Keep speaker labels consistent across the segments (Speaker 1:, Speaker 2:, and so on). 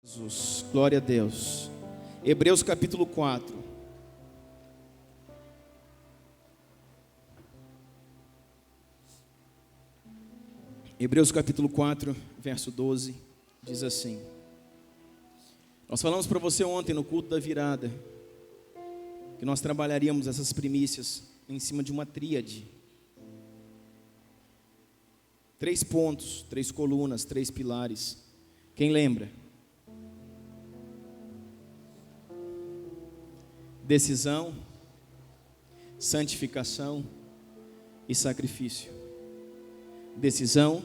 Speaker 1: Jesus, glória a Deus. Hebreus capítulo 4. Hebreus capítulo 4, verso 12, diz assim. Nós falamos para você ontem no culto da virada, que nós trabalharíamos essas primícias em cima de uma tríade. 3 pontos, 3 colunas, 3 pilares. Quem lembra? Decisão, santificação e sacrifício. Decisão,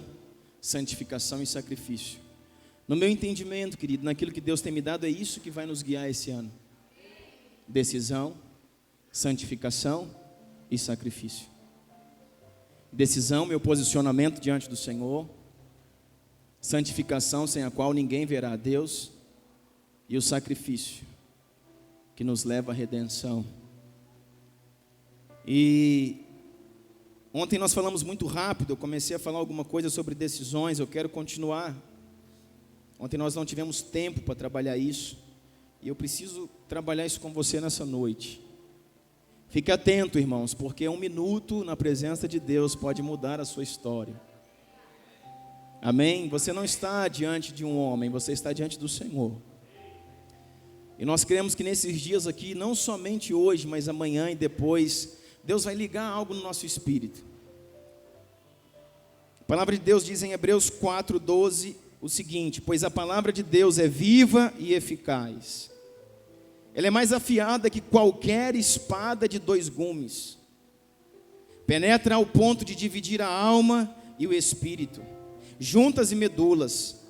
Speaker 1: santificação e sacrifício. No meu entendimento, querido, naquilo que Deus tem me dado, é isso que vai nos guiar esse ano. Decisão, santificação e sacrifício. Decisão, meu posicionamento diante do Senhor. Santificação, sem a qual ninguém verá a Deus. E o sacrifício, que nos leva à redenção. E ontem nós falamos muito rápido, eu comecei a falar alguma coisa sobre decisões, eu quero continuar. Ontem nós não tivemos tempo para trabalhar isso, e eu preciso trabalhar isso com você nessa noite. Fique atento, irmãos, porque 1 minuto na presença de Deus pode mudar a sua história. Amém? Você não está diante de um homem, você está diante do Senhor. E nós queremos que nesses dias aqui, não somente hoje, mas amanhã e depois, Deus vai ligar algo no nosso espírito. A palavra de Deus diz em Hebreus 4:12 o seguinte: pois a palavra de Deus é viva e eficaz. Ela é mais afiada que qualquer espada de 2 gumes. Penetra ao ponto de dividir a alma e o espírito, juntas e medulas.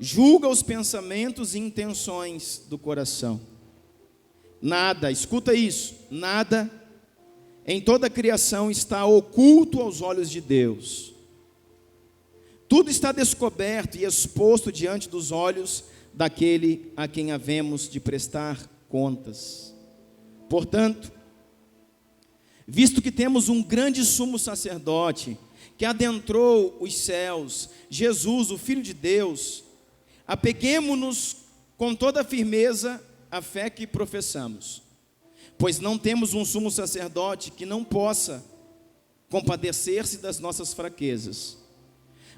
Speaker 1: Julga os pensamentos e intenções do coração. Nada, escuta isso, nada em toda a criação está oculto aos olhos de Deus. Tudo está descoberto e exposto diante dos olhos daquele a quem havemos de prestar contas. Portanto, visto que temos um grande sumo sacerdote que adentrou os céus, Jesus, o Filho de Deus, apeguemo-nos com toda a firmeza à fé que professamos, pois não temos um sumo sacerdote que não possa compadecer-se das nossas fraquezas,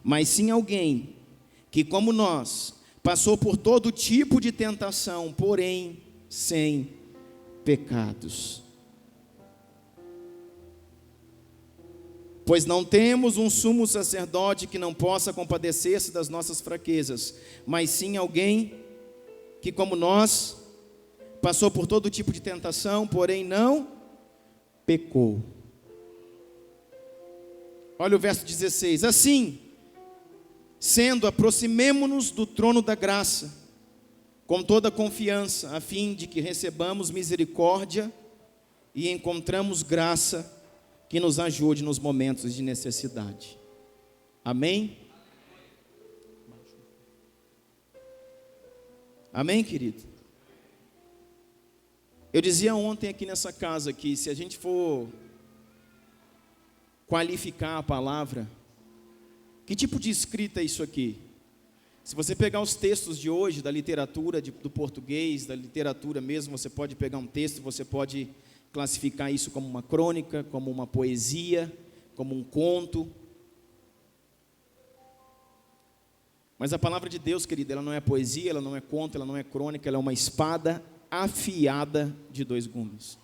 Speaker 1: mas sim alguém que, como nós, passou por todo tipo de tentação, porém sem pecados. Pois não temos um sumo sacerdote que não possa compadecer-se das nossas fraquezas, mas sim alguém que, como nós, passou por todo tipo de tentação, porém não pecou. Olha o verso 16. Assim, sendo, aproximemo-nos do trono da graça, com toda confiança, a fim de que recebamos misericórdia e encontramos graça que nos ajude nos momentos de necessidade. Amém? Amém, querido? Eu dizia ontem aqui nessa casa que se a gente for qualificar a palavra, que tipo de escrita é isso aqui? Se você pegar os textos de hoje, da literatura, do português, da literatura mesmo, você pode pegar um texto, você pode classificar isso como uma crônica, como uma poesia, como um conto. Mas a palavra de Deus, querida, ela não é poesia, ela não é conto, ela não é crônica, ela é uma espada afiada de 2 gumes.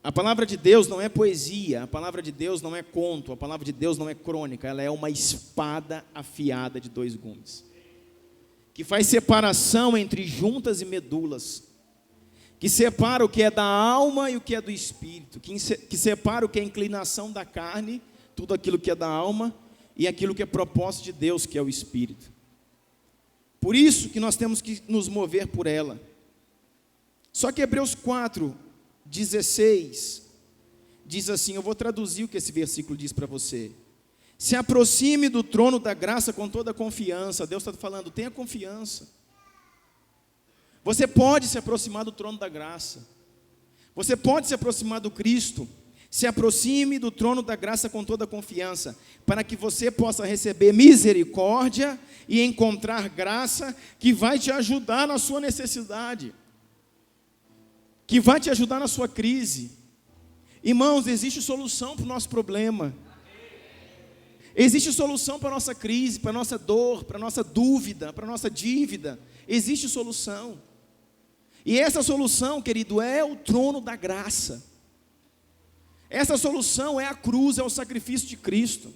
Speaker 1: A palavra de Deus não é poesia, a palavra de Deus não é conto, a palavra de Deus não é crônica, ela é uma espada afiada de 2 gumes, que faz separação entre juntas e medulas, que separa o que é da alma e o que é do espírito, que separa o que é inclinação da carne, tudo aquilo que é da alma, e aquilo que é propósito de Deus, que é o espírito. Por isso que nós temos que nos mover por ela. Só que Hebreus 4:16 diz assim, eu vou traduzir o que esse versículo diz para você. Se aproxime do trono da graça com toda a confiança. Deus está falando, tenha confiança. Você pode se aproximar do trono da graça. Você pode se aproximar do Cristo Se aproxime do trono da graça com toda confiança, para que você possa receber misericórdia e encontrar graça que vai te ajudar na sua necessidade, que vai te ajudar na sua crise. Irmãos, existe solução para o nosso problema. Existe solução para a nossa crise, para a nossa dor, para a nossa dúvida, para a nossa dívida. Existe solução. E essa solução, querido, é o trono da graça. Essa solução é a cruz, é o sacrifício de Cristo.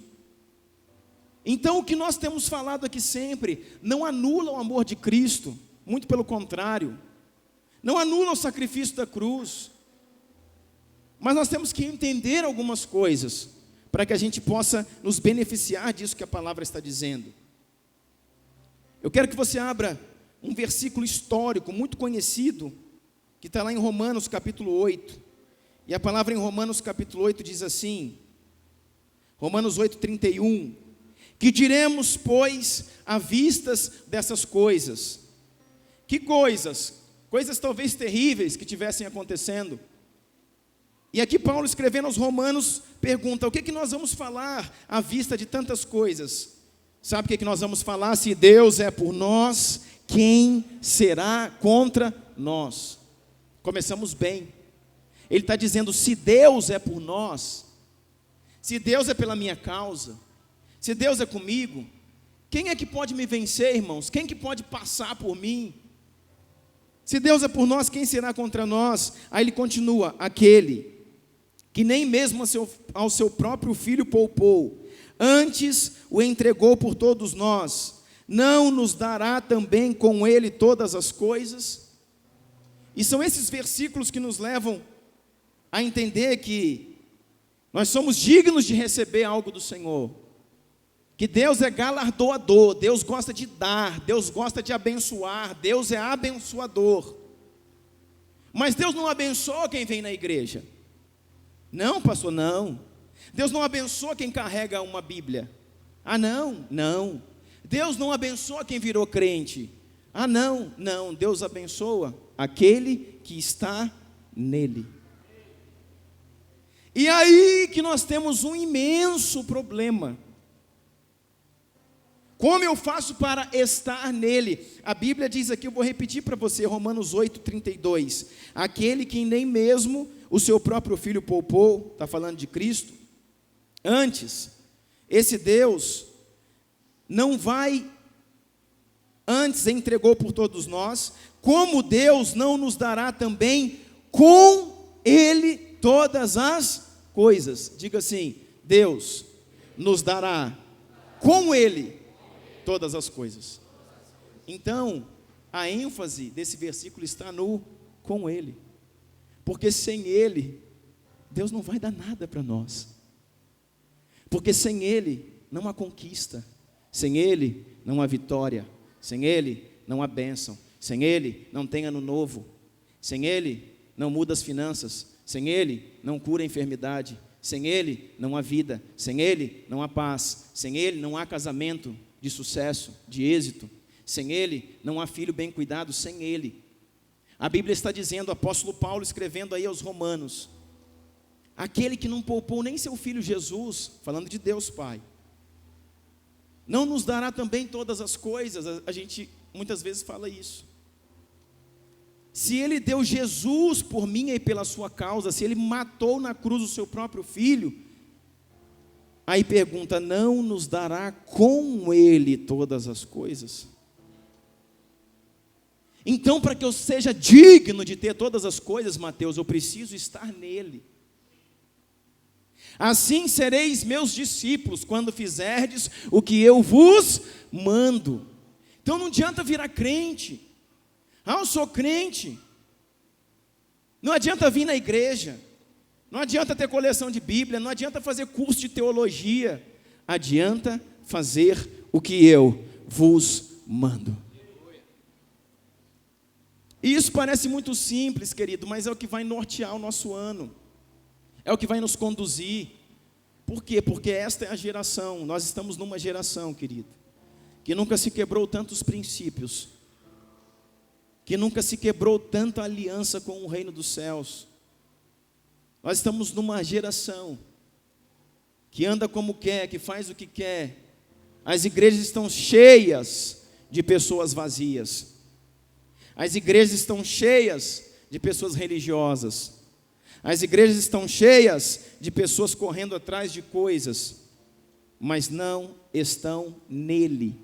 Speaker 1: Então, o que nós temos falado aqui sempre, não anula o amor de Cristo, muito pelo contrário. Não anula o sacrifício da cruz. Mas nós temos que entender algumas coisas, para que a gente possa nos beneficiar disso que a palavra está dizendo. Eu quero que você abra um versículo histórico, muito conhecido, que está lá em Romanos capítulo 8. E a palavra em Romanos capítulo 8 diz assim, Romanos 8:31, que diremos, pois, à vistas dessas coisas? Que coisas? Coisas talvez terríveis que tivessem acontecendo. E aqui Paulo, escrevendo aos Romanos, pergunta, o que nós vamos falar à vista de tantas coisas? Sabe o que nós vamos falar? Se Deus é por nós, quem será contra nós? Começamos bem. Ele está dizendo, se Deus é por nós, se Deus é pela minha causa, se Deus é comigo, quem é que pode me vencer, irmãos? Quem que pode passar por mim? Se Deus é por nós, quem será contra nós? Aí ele continua, aquele que nem mesmo ao seu próprio filho poupou, antes o entregou por todos nós, não nos dará também com ele todas as coisas? E são esses versículos que nos levam a entender que nós somos dignos de receber algo do Senhor, que Deus é galardoador, Deus gosta de dar, Deus gosta de abençoar, Deus é abençoador. Mas Deus não abençoa quem vem na igreja. Não, pastor, não. Deus não abençoa quem carrega uma Bíblia. Ah, não. Deus não abençoa quem virou crente. Ah, não. Deus abençoa aquele que está nele. E aí que nós temos um imenso problema. Como eu faço para estar nele? A Bíblia diz aqui, eu vou repetir para você, Romanos 8:32. Aquele que nem mesmo o seu próprio filho poupou, está falando de Cristo. Antes, esse Deus antes entregou por todos nós, como Deus não nos dará também com ele todas as coisas? Diga assim, Deus nos dará com ele todas as coisas. Então, a ênfase desse versículo está no com ele. Porque sem ele, Deus não vai dar nada para nós. Porque sem ele, não há conquista. Sem ele, não há vitória. Sem ele, não há bênção. Sem ele, não tem ano novo. Sem ele, não muda as finanças. Sem ele, não cura a enfermidade. Sem ele, não há vida. Sem ele, não há paz. Sem ele, não há casamento de sucesso, de êxito. Sem ele, não há filho bem cuidado. Sem ele. A Bíblia está dizendo, o apóstolo Paulo escrevendo aí aos Romanos, aquele que não poupou nem seu filho Jesus, falando de Deus Pai, não nos dará também todas as coisas? A gente muitas vezes fala isso. Se ele deu Jesus por mim e pela sua causa, se ele matou na cruz o seu próprio filho, aí pergunta, não nos dará com ele todas as coisas? Então, para que eu seja digno de ter todas as coisas, Mateus, eu preciso estar nele. Assim sereis meus discípulos, quando fizerdes o que eu vos mando. Então não adianta virar crente. Ah, eu sou crente. Não adianta vir na igreja. Não adianta ter coleção de Bíblia. Não adianta fazer curso de teologia. Adianta fazer o que eu vos mando. E isso parece muito simples, querido, mas é o que vai nortear o nosso ano. É o que vai nos conduzir. Por quê? Porque esta é a geração, nós estamos numa geração, querido, que nunca se quebrou tantos princípios, que nunca se quebrou tanta aliança com o reino dos céus, Nós estamos numa geração que anda como quer, que faz o que quer. As igrejas estão cheias de pessoas vazias. As igrejas estão cheias de pessoas religiosas. As igrejas estão cheias de pessoas correndo atrás de coisas, mas não estão nele.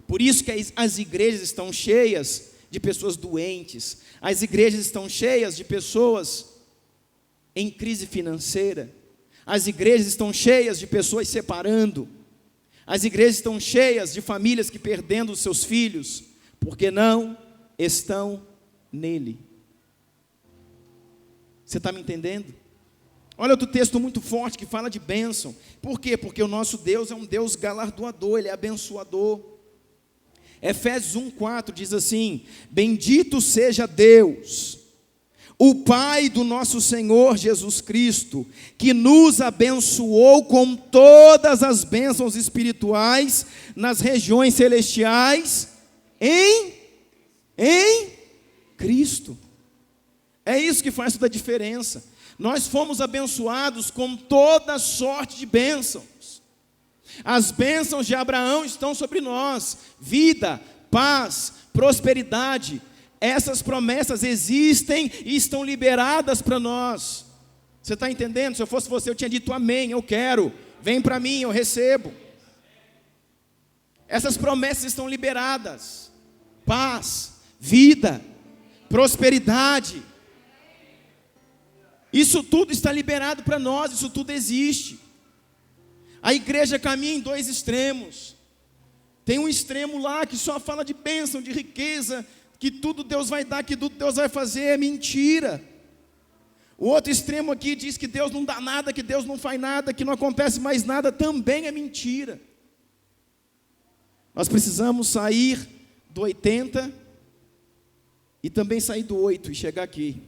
Speaker 1: Por isso que as igrejas estão cheias de pessoas doentes. As igrejas estão cheias de pessoas em crise financeira. As igrejas estão cheias de pessoas separando. As igrejas estão cheias de famílias que perdendo os seus filhos, porque não estão nele. Você está me entendendo? Olha outro texto muito forte que fala de bênção. Por quê? Porque o nosso Deus é um Deus galardoador, Ele é abençoador. Efésios 1,4 diz assim: bendito seja Deus, o Pai do nosso Senhor Jesus Cristo, que nos abençoou com todas as bênçãos espirituais nas regiões celestiais em Cristo. É isso que faz toda a diferença. Nós fomos abençoados com toda sorte de bênçãos. As bênçãos de Abraão estão sobre nós: vida, paz, prosperidade. Essas promessas existem e estão liberadas para nós. Você está entendendo? Se eu fosse você, eu tinha dito amém, eu quero. Vem para mim, eu recebo. Essas promessas estão liberadas: paz, vida, prosperidade. Isso tudo está liberado para nós, isso tudo existe. A igreja caminha em dois extremos. Tem um extremo lá que só fala de bênção, de riqueza, que tudo Deus vai dar, que tudo Deus vai fazer, é mentira. O outro extremo aqui diz que Deus não dá nada, que Deus não faz nada, que não acontece mais nada, também é mentira. Nós precisamos sair do 80 e também sair do 8 e chegar aqui.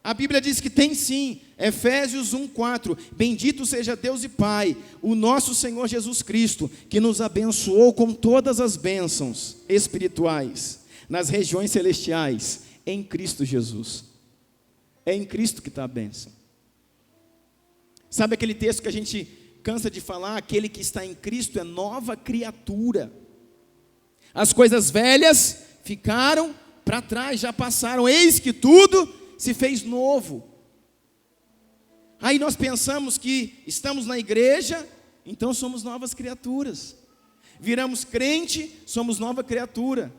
Speaker 1: A Bíblia diz que tem sim. Efésios 1,4: bendito seja Deus e Pai, o nosso Senhor Jesus Cristo, que nos abençoou com todas as bênçãos espirituais nas regiões celestiais em Cristo Jesus. É em Cristo que está a bênção. Sabe aquele texto que a gente cansa de falar? Aquele que está em Cristo é nova criatura. As coisas velhas ficaram para trás, já passaram, eis que tudo se fez novo. Aí nós pensamos que estamos na igreja, então somos novas criaturas. Viramos crente, somos nova criatura.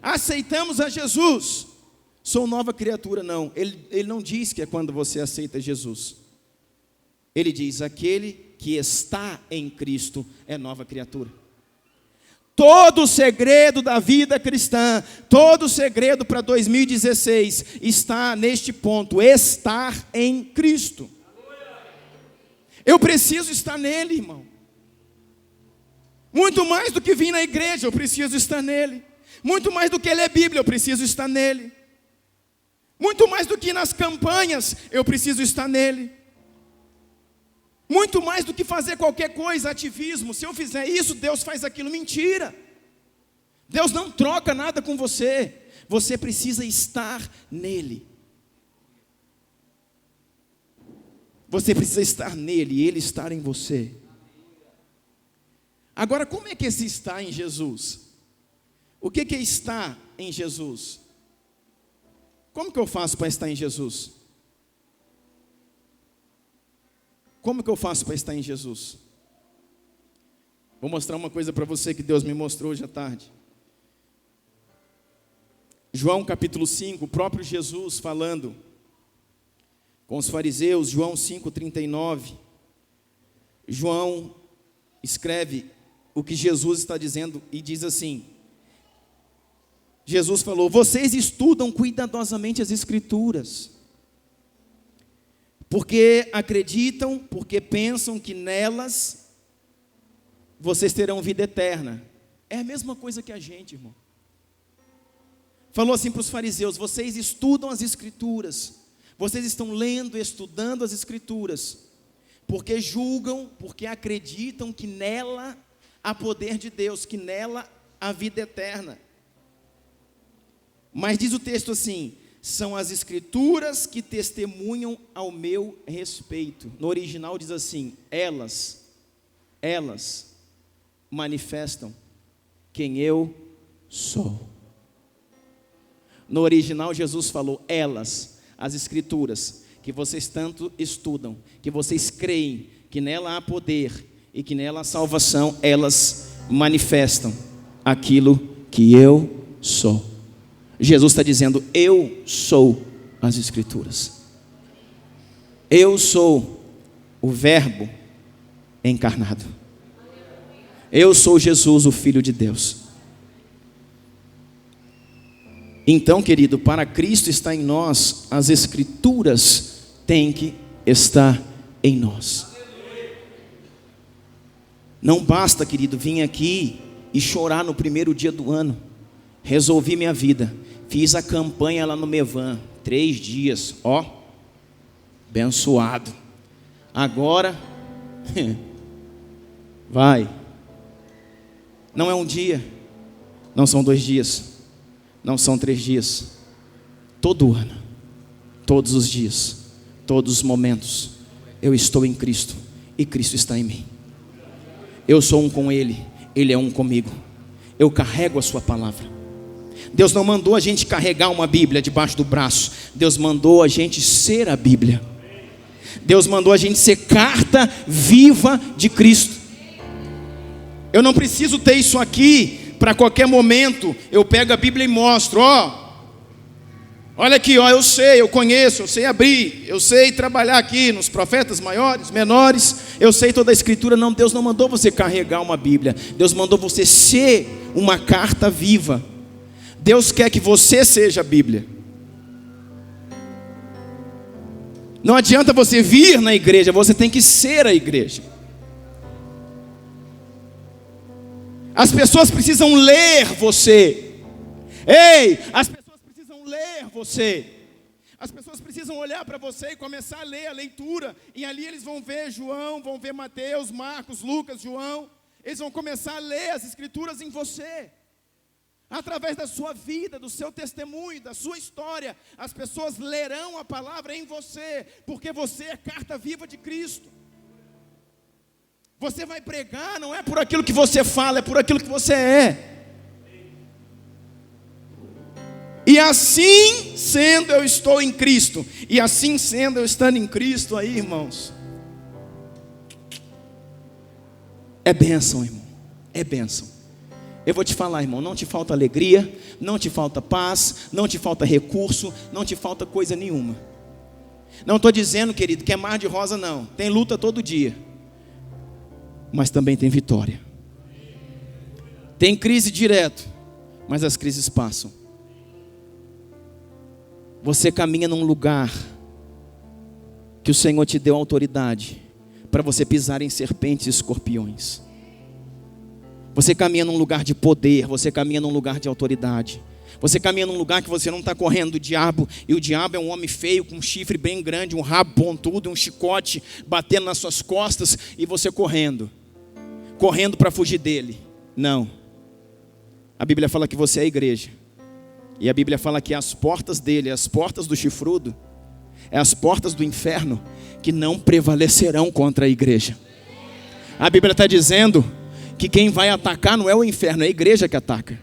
Speaker 1: Aceitamos a Jesus, sou nova criatura. Não, ele não diz que é quando você aceita Jesus. Ele diz: aquele que está em Cristo é nova criatura. Todo o segredo da vida cristã, todo o segredo para 2016 está neste ponto: estar em Cristo. Eu preciso estar nele, irmão. Muito mais do que vir na igreja, eu preciso estar nele. Muito mais do que ler Bíblia, eu preciso estar nele. Muito mais do que nas campanhas, eu preciso estar nele. Muito mais do que fazer qualquer coisa, ativismo. Se eu fizer isso, Deus faz aquilo. Mentira. Deus não troca nada com você. Você precisa estar nele. Você precisa estar nele e ele estar em você. Agora, como é que esse estar em Jesus? O que é estar em Jesus? Como que eu faço para estar em Jesus? Como que eu faço para estar em Jesus? Vou mostrar uma coisa para você que Deus me mostrou hoje à tarde. João capítulo 5, o próprio Jesus falando com os fariseus, João 5,39. João escreve o que Jesus está dizendo e diz assim: Jesus falou: vocês estudam cuidadosamente as Escrituras, porque acreditam, porque pensam que nelas vocês terão vida eterna. É a mesma coisa que a gente, irmão. Falou assim para os fariseus: vocês estudam as Escrituras, vocês estão lendo, estudando as Escrituras, porque julgam, porque acreditam que nela há poder de Deus, que nela há vida eterna. Mas diz o texto assim: são as escrituras que testemunham ao meu respeito. No original diz assim: elas manifestam quem eu sou. No original Jesus falou: elas, as escrituras, que vocês tanto estudam, que vocês creem que nela há poder e que nela há salvação, elas manifestam aquilo que eu sou. Jesus está dizendo: eu sou as escrituras. Eu sou o Verbo encarnado. Eu sou Jesus, o Filho de Deus. Então, querido, para Cristo estar em nós, as escrituras têm que estar em nós. Não basta, querido, vir aqui e chorar no primeiro dia do ano. Resolvi minha vida. Fiz a campanha lá no Mevan, 3 dias, ó, abençoado. Agora, vai. Não é um dia, não são 2 dias, não são 3 dias. Todo ano, todos os dias, todos os momentos, eu estou em Cristo e Cristo está em mim. Eu sou um com Ele, Ele é um comigo. Eu carrego a sua palavra. Deus não mandou a gente carregar uma Bíblia debaixo do braço. Deus mandou a gente ser a Bíblia. Deus mandou a gente ser carta viva de Cristo. Eu não preciso ter isso aqui para qualquer momento eu pego a Bíblia e mostro, ó, olha aqui, ó, eu sei, eu conheço, eu sei abrir, eu sei trabalhar aqui nos profetas maiores, menores, eu sei toda a escritura. Não, Deus não mandou você carregar uma Bíblia. Deus mandou você ser uma carta viva. Deus quer que você seja a Bíblia. Não adianta você vir na igreja, você tem que ser a igreja. As pessoas precisam ler você. Ei, as pessoas precisam ler você. As pessoas precisam olhar para você e começar a ler a leitura. E ali eles vão ver João, vão ver Mateus, Marcos, Lucas, João. Eles vão começar a ler as escrituras em você. Através da sua vida, do seu testemunho, da sua história, as pessoas lerão a palavra em você, porque você é carta viva de Cristo. Você vai pregar, não é por aquilo que você fala, é por aquilo que você é. E assim sendo, eu estou em Cristo. E assim sendo, eu estando em Cristo aí, irmãos, é bênção, irmão, é bênção. Eu vou te falar, irmão, não te falta alegria, não te falta paz, não te falta recurso, não te falta coisa nenhuma. Não estou dizendo, querido, que é mar de rosa, não. Tem luta todo dia, mas também tem vitória. Tem crise direto, mas as crises passam. Você caminha num lugar que o Senhor te deu autoridade para você pisar em serpentes e escorpiões. Você caminha num lugar de poder, você caminha num lugar de autoridade. Você caminha num lugar que você não está correndo do diabo, e o diabo é um homem feio, com um chifre bem grande, um rabo pontudo, um chicote batendo nas suas costas, e você correndo para fugir dele. Não. A Bíblia fala que você é a igreja. E a Bíblia fala que as portas dele, as portas do chifrudo, é as portas do inferno que não prevalecerão contra a igreja. A Bíblia está dizendo que quem vai atacar não é o inferno, é a igreja que ataca.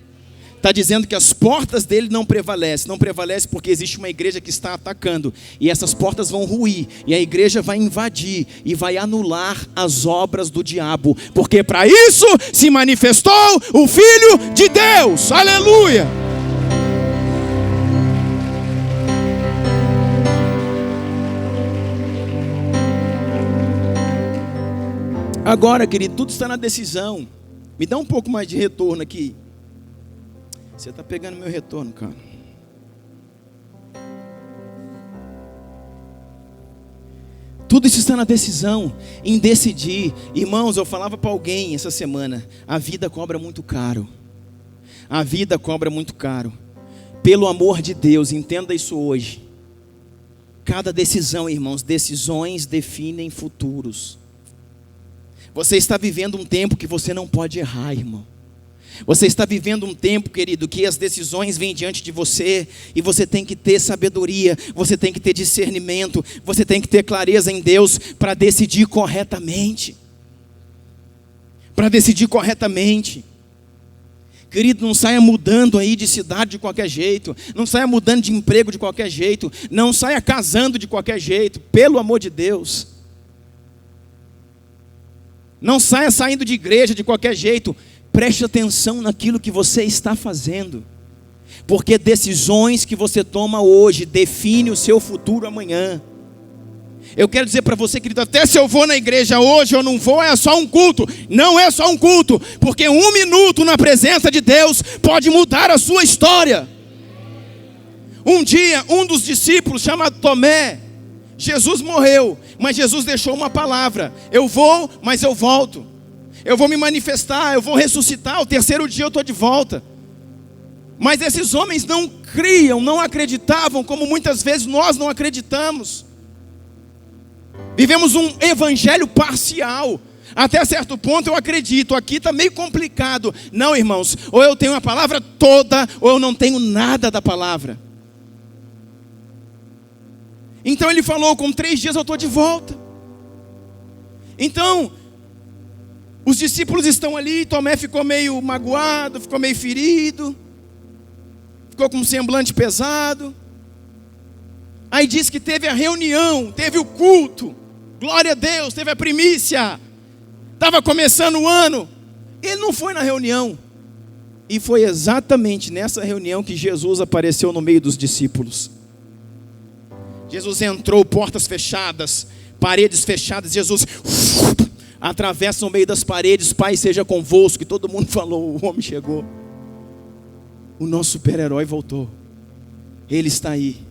Speaker 1: Está dizendo que as portas dele não prevalecem. Não prevalece porque existe uma igreja que está atacando. E essas portas vão ruir. E a igreja vai invadir e vai anular as obras do diabo. Porque para isso se manifestou o Filho de Deus. Aleluia! Agora, querido, tudo está na decisão. Me dá um pouco mais de retorno aqui. Você está pegando meu retorno, cara. Tudo isso está na decisão, em decidir. Irmãos, eu falava para alguém essa semana: a vida cobra muito caro. A vida cobra muito caro. Pelo amor de Deus, entenda isso hoje. Cada decisão, irmãos, decisões definem futuros. Você está vivendo um tempo que você não pode errar, irmão. Você está vivendo um tempo, querido, que as decisões vêm diante de você e você tem que ter sabedoria, você tem que ter discernimento, você tem que ter clareza em Deus para decidir corretamente. Para decidir corretamente. Querido, não saia mudando aí de cidade de qualquer jeito, não saia mudando de emprego de qualquer jeito, não saia casando de qualquer jeito, pelo amor de Deus. Não saia saindo de igreja de qualquer jeito. Preste atenção naquilo que você está fazendo, porque decisões que você toma hoje definem o seu futuro amanhã. Eu quero dizer para você, querido, até se eu vou na igreja hoje ou não vou, é só um culto. Não é só um culto, porque 1 minuto na presença de Deus pode mudar a sua história. Um dia, um dos discípulos, chamado Tomé, Jesus morreu, mas Jesus deixou uma palavra: eu vou, mas eu volto. Eu vou me manifestar, eu vou ressuscitar, o 3º dia eu estou de volta. Mas esses homens não criam, não acreditavam, como muitas vezes nós não acreditamos. Vivemos um evangelho parcial. Até certo ponto eu acredito, aqui está meio complicado. Não, irmãos, ou eu tenho a palavra toda, ou eu não tenho nada da palavra. Então ele falou, com 3 dias eu estou de volta. Então, os discípulos estão ali, Tomé ficou meio magoado, ficou meio ferido, ficou com um semblante pesado. Aí diz que teve a reunião, teve o culto, glória a Deus, teve a primícia, estava começando o ano. Ele não foi na reunião, e foi exatamente nessa reunião que Jesus apareceu no meio dos discípulos. Jesus entrou, portas fechadas, paredes fechadas, Jesus atravessa no meio das paredes, Pai seja convosco, e todo mundo falou, o homem chegou. O nosso super-herói voltou, ele está aí.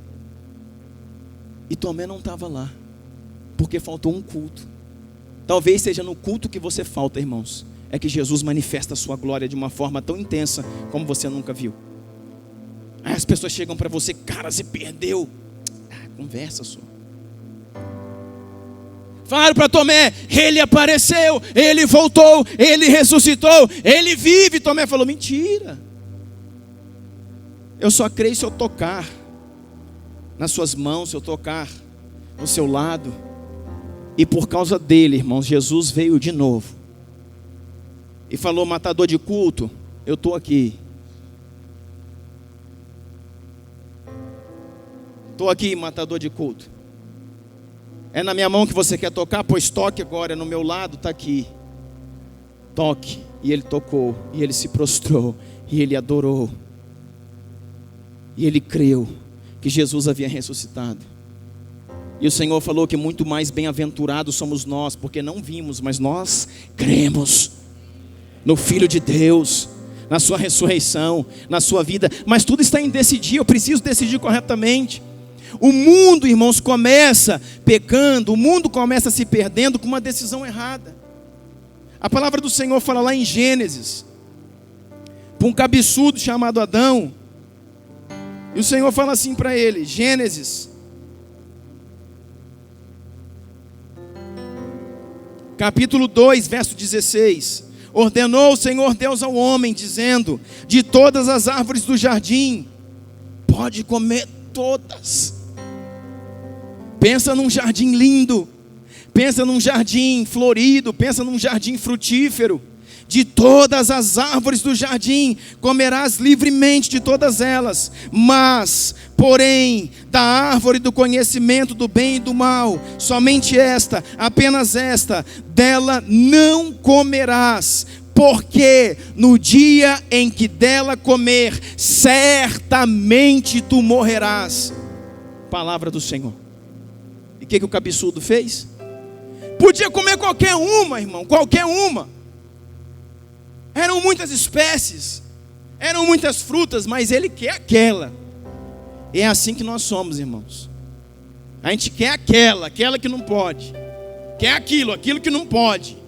Speaker 1: E Tomé não estava lá, porque faltou um culto. Talvez seja no culto que você falta, irmãos, é que Jesus manifesta a sua glória de uma forma tão intensa, como você nunca viu. Aí as pessoas chegam para você, cara, você perdeu. Conversa só. Falaram para Tomé, ele apareceu, ele voltou, ele ressuscitou, ele vive. Tomé falou, mentira. Eu só creio se eu tocar nas suas mãos, se eu tocar no seu lado. E por causa dele, irmãos, Jesus veio de novo e falou, matador de culto, eu estou aqui. Estou aqui, matador de culto. É na minha mão que você quer tocar? Pois toque agora, é no meu lado, está aqui. Toque. E ele tocou, e ele se prostrou, e ele adorou. E ele creu que Jesus havia ressuscitado. E o Senhor falou que muito mais bem-aventurados somos nós, porque não vimos, mas nós cremos no Filho de Deus, na sua ressurreição, na sua vida. Mas tudo está em decidir, eu preciso decidir corretamente. O mundo, irmãos, começa pecando, o mundo começa se perdendo com uma decisão errada. A palavra do Senhor fala lá em Gênesis, para um cabeçudo chamado Adão, e o Senhor fala assim para ele, Gênesis, capítulo 2, verso 16, ordenou o Senhor Deus ao homem, dizendo, de todas as árvores do jardim, pode comer todas. Pensa num jardim lindo, pensa num jardim florido, pensa num jardim frutífero. De todas as árvores do jardim comerás livremente de todas elas, mas, porém, da árvore do conhecimento do bem e do mal, somente esta, apenas esta, dela não comerás, porque no dia em que dela comer, certamente tu morrerás. Palavra do Senhor. E o que o cabeçudo fez? Podia comer qualquer uma, irmão, qualquer uma. Eram muitas espécies, eram muitas frutas, mas ele quer aquela. É assim que nós somos, irmãos. A gente quer aquela que não pode. Quer aquilo que não pode.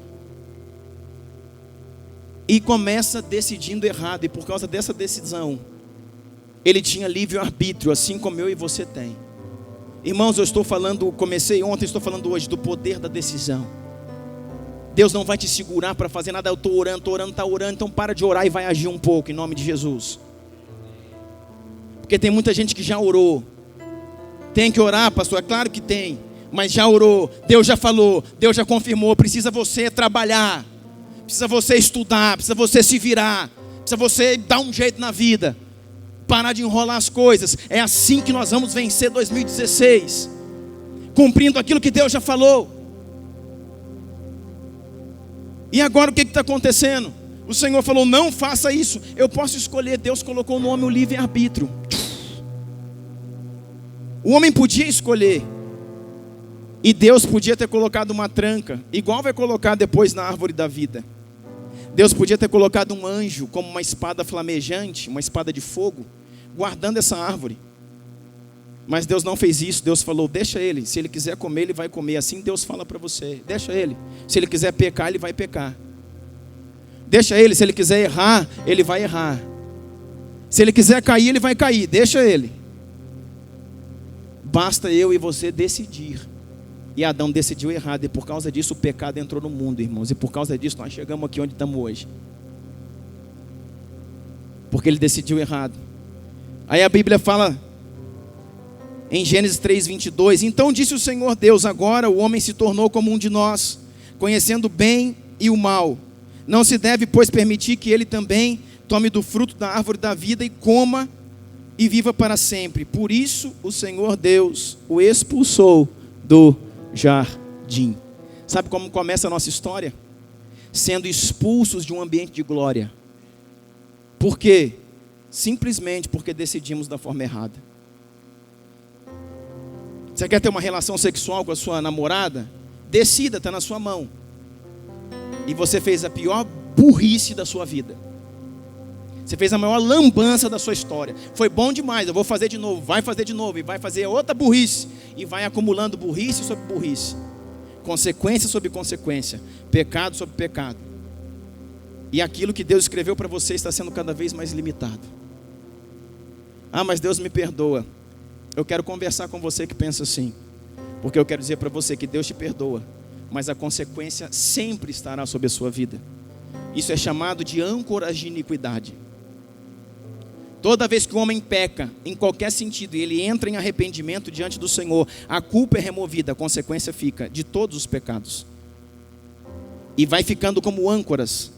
Speaker 1: E começa decidindo errado, e por causa dessa decisão, ele tinha livre-arbítrio, assim como eu e você tem. Irmãos, eu estou falando, comecei ontem, estou falando hoje do poder da decisão. Deus não vai te segurar para fazer nada. Eu estou orando, está orando, então para de orar e vai agir um pouco, em nome de Jesus. Porque tem muita gente que já orou. Tem que orar, pastor? É claro que tem, mas já orou, Deus já falou, Deus já confirmou. Precisa você trabalhar, precisa você estudar, precisa você se virar, precisa você dar um jeito na vida, parar de enrolar as coisas. É assim que nós vamos vencer 2016, cumprindo aquilo que Deus já falou. E agora o que está acontecendo? O Senhor falou, não faça isso. Eu posso escolher. Deus colocou no homem o livre-arbítrio. O homem podia escolher, e Deus podia ter colocado uma tranca, igual vai colocar depois na árvore da vida. Deus podia ter colocado um anjo como uma espada flamejante, uma espada de fogo, guardando essa árvore. Mas Deus não fez isso. Deus falou, deixa ele, se ele quiser comer, ele vai comer. Assim Deus fala para você, deixa ele. Se ele quiser pecar, ele vai pecar. Deixa ele, se ele quiser errar, ele vai errar. Se ele quiser cair, ele vai cair, deixa ele. Basta eu e você decidir. E Adão decidiu errado, e por causa disso o pecado entrou no mundo, irmãos. E por causa disso nós chegamos aqui onde estamos hoje, porque ele decidiu errado. Aí a Bíblia fala em Gênesis 3:22, então disse o Senhor Deus, agora o homem se tornou como um de nós, conhecendo o bem e o mal. Não se deve, pois, permitir que ele também tome do fruto da árvore da vida e coma e viva para sempre. Por isso o Senhor Deus o expulsou do jardim. Sabe como começa a nossa história? Sendo expulsos de um ambiente de glória. Por quê? Simplesmente porque decidimos da forma errada. Você quer ter uma relação sexual com a sua namorada? Decida, está na sua mão. E você fez a pior burrice da sua vida. Você fez a maior lambança da sua história. Foi bom demais, eu vou fazer de novo. Vai fazer de novo, e vai fazer outra burrice. E vai acumulando burrice sobre burrice. Consequência sobre consequência. Pecado sobre pecado. E aquilo que Deus escreveu para você está sendo cada vez mais limitado. Ah, mas Deus me perdoa. Eu quero conversar com você que pensa assim. Porque eu quero dizer para você que Deus te perdoa, mas a consequência sempre estará sobre a sua vida. Isso é chamado de âncoras de iniquidade. Toda vez que o homem peca, em qualquer sentido, e ele entra em arrependimento diante do Senhor, a culpa é removida, a consequência fica de todos os pecados. E vai ficando como âncoras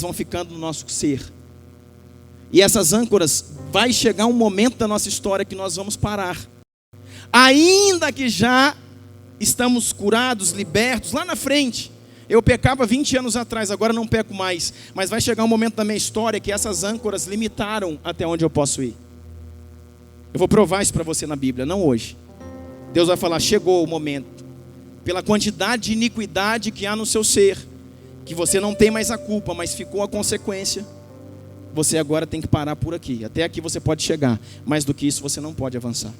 Speaker 1: vão ficando no nosso ser. E essas âncoras, vai chegar um momento da nossa história que nós vamos parar. Ainda que já estamos curados, libertos, lá na frente. Eu pecava 20 anos atrás, agora não peco mais. Mas vai chegar um momento da minha história que essas âncoras limitaram até onde eu posso ir. Eu vou provar isso para você na Bíblia, não hoje. Deus vai falar, chegou o momento. Pela quantidade de iniquidade que há no seu ser, que você não tem mais a culpa, mas ficou a consequência. Você agora tem que parar por aqui. Até aqui você pode chegar. Mais do que isso você não pode avançar.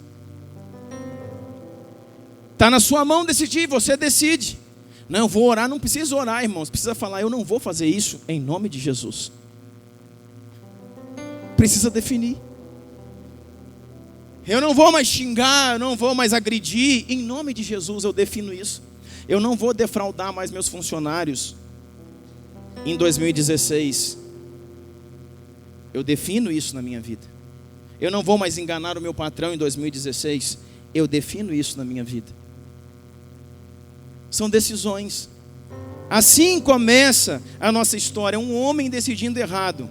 Speaker 1: Está na sua mão decidir, você decide. Não, eu vou orar, não precisa orar, irmãos. Precisa falar, eu não vou fazer isso em nome de Jesus. Precisa definir. Eu não vou mais xingar, eu não vou mais agredir. Em nome de Jesus eu defino isso. Eu não vou defraudar mais meus funcionários em 2016. Eu defino isso na minha vida. Eu não vou mais enganar o meu patrão em 2016. Eu defino isso na minha vida. São decisões. Assim começa a nossa história. Um homem decidindo errado.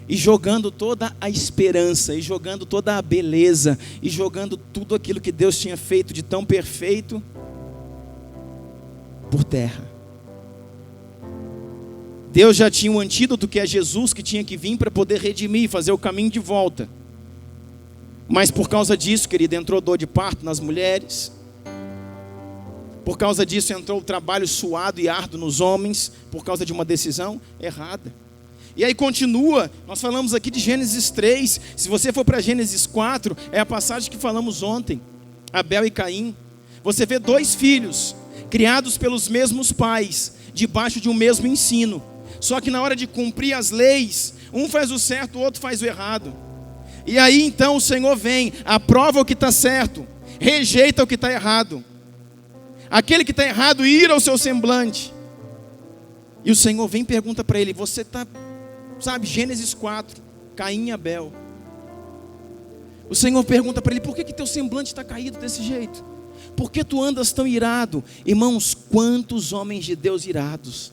Speaker 1: E jogando toda a esperança. E jogando toda a beleza. E jogando tudo aquilo que Deus tinha feito de tão perfeito por terra. Deus já tinha um antídoto, que é Jesus, que tinha que vir para poder redimir e fazer o caminho de volta. Mas por causa disso, querido, entrou dor de parto nas mulheres. Por causa disso entrou o trabalho suado e árduo nos homens, por causa de uma decisão errada. E aí continua, nós falamos aqui de Gênesis 3, se você for para Gênesis 4, é a passagem que falamos ontem, Abel e Caim. Você vê dois filhos, criados pelos mesmos pais, debaixo de um mesmo ensino. Só que na hora de cumprir as leis, um faz o certo, o outro faz o errado. E aí então o Senhor vem, aprova o que está certo, rejeita o que está errado. Aquele que está errado, ir ao seu semblante. E o Senhor vem e pergunta para ele, você está, sabe, Gênesis 4, Caim e Abel. O Senhor pergunta para ele, por que teu semblante está caído desse jeito? Por que tu andas tão irado? Irmãos, quantos homens de Deus irados?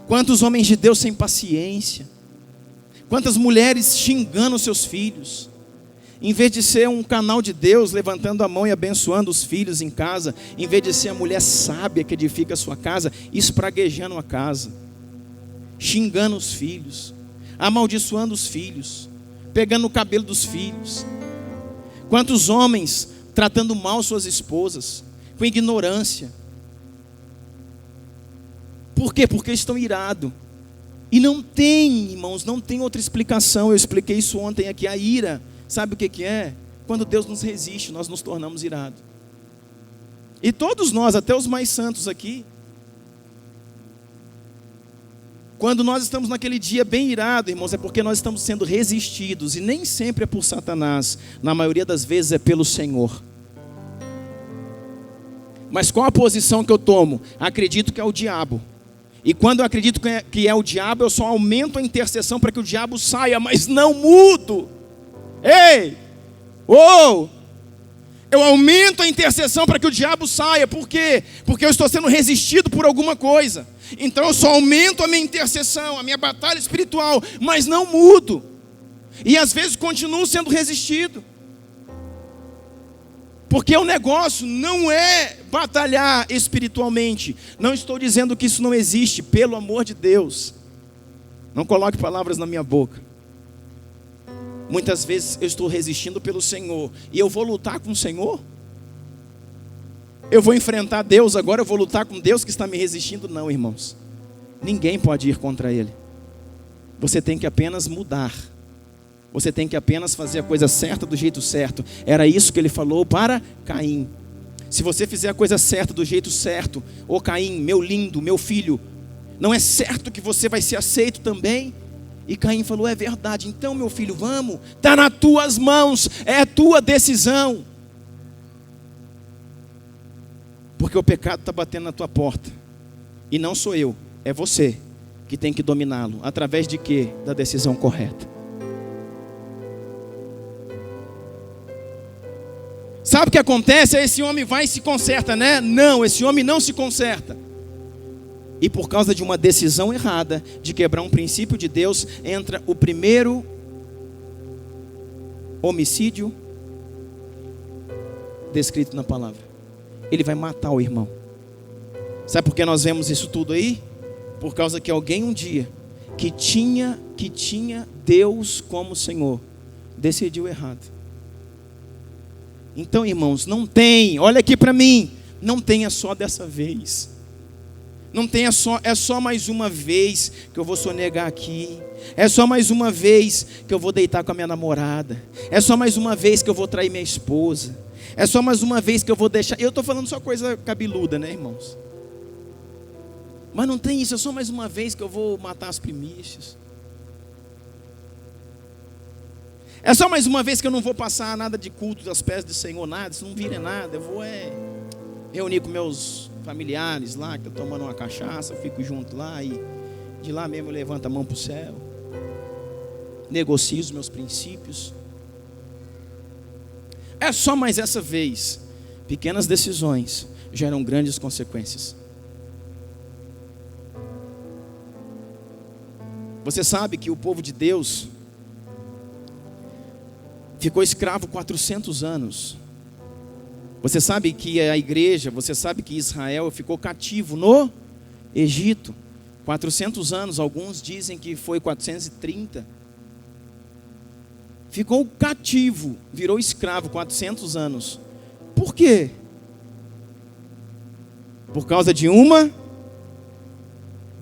Speaker 1: Quantos homens de Deus sem paciência? Quantas mulheres xingando seus filhos? Em vez de ser um canal de Deus, levantando a mão e abençoando os filhos em casa, em vez de ser a mulher sábia que edifica a sua casa, espraguejando a casa, xingando os filhos, amaldiçoando os filhos, pegando o cabelo dos filhos. Quantos homens tratando mal suas esposas, com ignorância. Por quê? Porque estão irados. E não tem, irmãos, não tem outra explicação. Eu expliquei isso ontem aqui. A ira, sabe o que é? Quando Deus nos resiste, nós nos tornamos irados. E todos nós, até os mais santos aqui, quando nós estamos naquele dia bem irado, irmãos, é porque nós estamos sendo resistidos. E nem sempre é por Satanás. Na maioria das vezes é pelo Senhor. Mas qual a posição que eu tomo? Acredito que é o diabo. E quando eu acredito que é o diabo, eu só aumento a intercessão para que o diabo saia, mas não mudo. Ei! Oh! Eu aumento a intercessão para que o diabo saia. Por quê? Porque eu estou sendo resistido por alguma coisa. Então eu só aumento a minha intercessão, a minha batalha espiritual, mas não mudo. E às vezes continuo sendo resistido. Porque o negócio não é batalhar espiritualmente. Não estou dizendo que isso não existe, pelo amor de Deus. Não coloque palavras na minha boca. Muitas vezes eu estou resistindo pelo Senhor. E eu vou lutar com o Senhor? Eu vou enfrentar Deus agora, eu vou lutar com Deus que está me resistindo? Não, irmãos. Ninguém pode ir contra Ele. Você tem que apenas mudar. Você tem que apenas fazer a coisa certa do jeito certo. Era isso que ele falou para Caim. Se você fizer a coisa certa do jeito certo, ô Caim, meu lindo, meu filho, não é certo que você vai ser aceito também? E Caim falou, é verdade, então meu filho, vamos, está nas tuas mãos, é a tua decisão. Porque o pecado está batendo na tua porta. E não sou eu, é você que tem que dominá-lo. Através de quê? Da decisão correta. Sabe o que acontece? Esse homem vai e se conserta, né? Não, esse homem não se conserta. E por causa de uma decisão errada, de quebrar um princípio de Deus, entra o primeiro homicídio descrito na palavra. Ele vai matar o irmão. Sabe por que nós vemos isso tudo aí? Por causa que alguém um dia, que tinha Deus como Senhor, decidiu errado. Então, irmãos, não tem, olha aqui para mim, não tenha só dessa vez. Não tenha só, é só mais uma vez que eu vou sonegar aqui. É só mais uma vez que eu vou deitar com a minha namorada. É só mais uma vez que eu vou trair minha esposa. É só mais uma vez que eu vou deixar. Eu estou falando só coisa cabeluda, né, irmãos? Mas não tem isso, é só mais uma vez que eu vou matar as primícias. É só mais uma vez que eu não vou passar nada de culto das pés do Senhor, nada, isso não vira nada. Eu vou reunir com meus familiares lá, que estão tomando uma cachaça, eu fico junto lá e de lá mesmo eu levanto a mão para o céu. Negocio os meus princípios. É só mais essa vez. Pequenas decisões geram grandes consequências. Você sabe que o povo de Deus ficou escravo 400 anos. Você sabe que a igreja, você sabe que Israel ficou cativo no Egito. 400 anos, alguns dizem que foi 430. Ficou cativo, virou escravo 400 anos. Por quê? Por causa de uma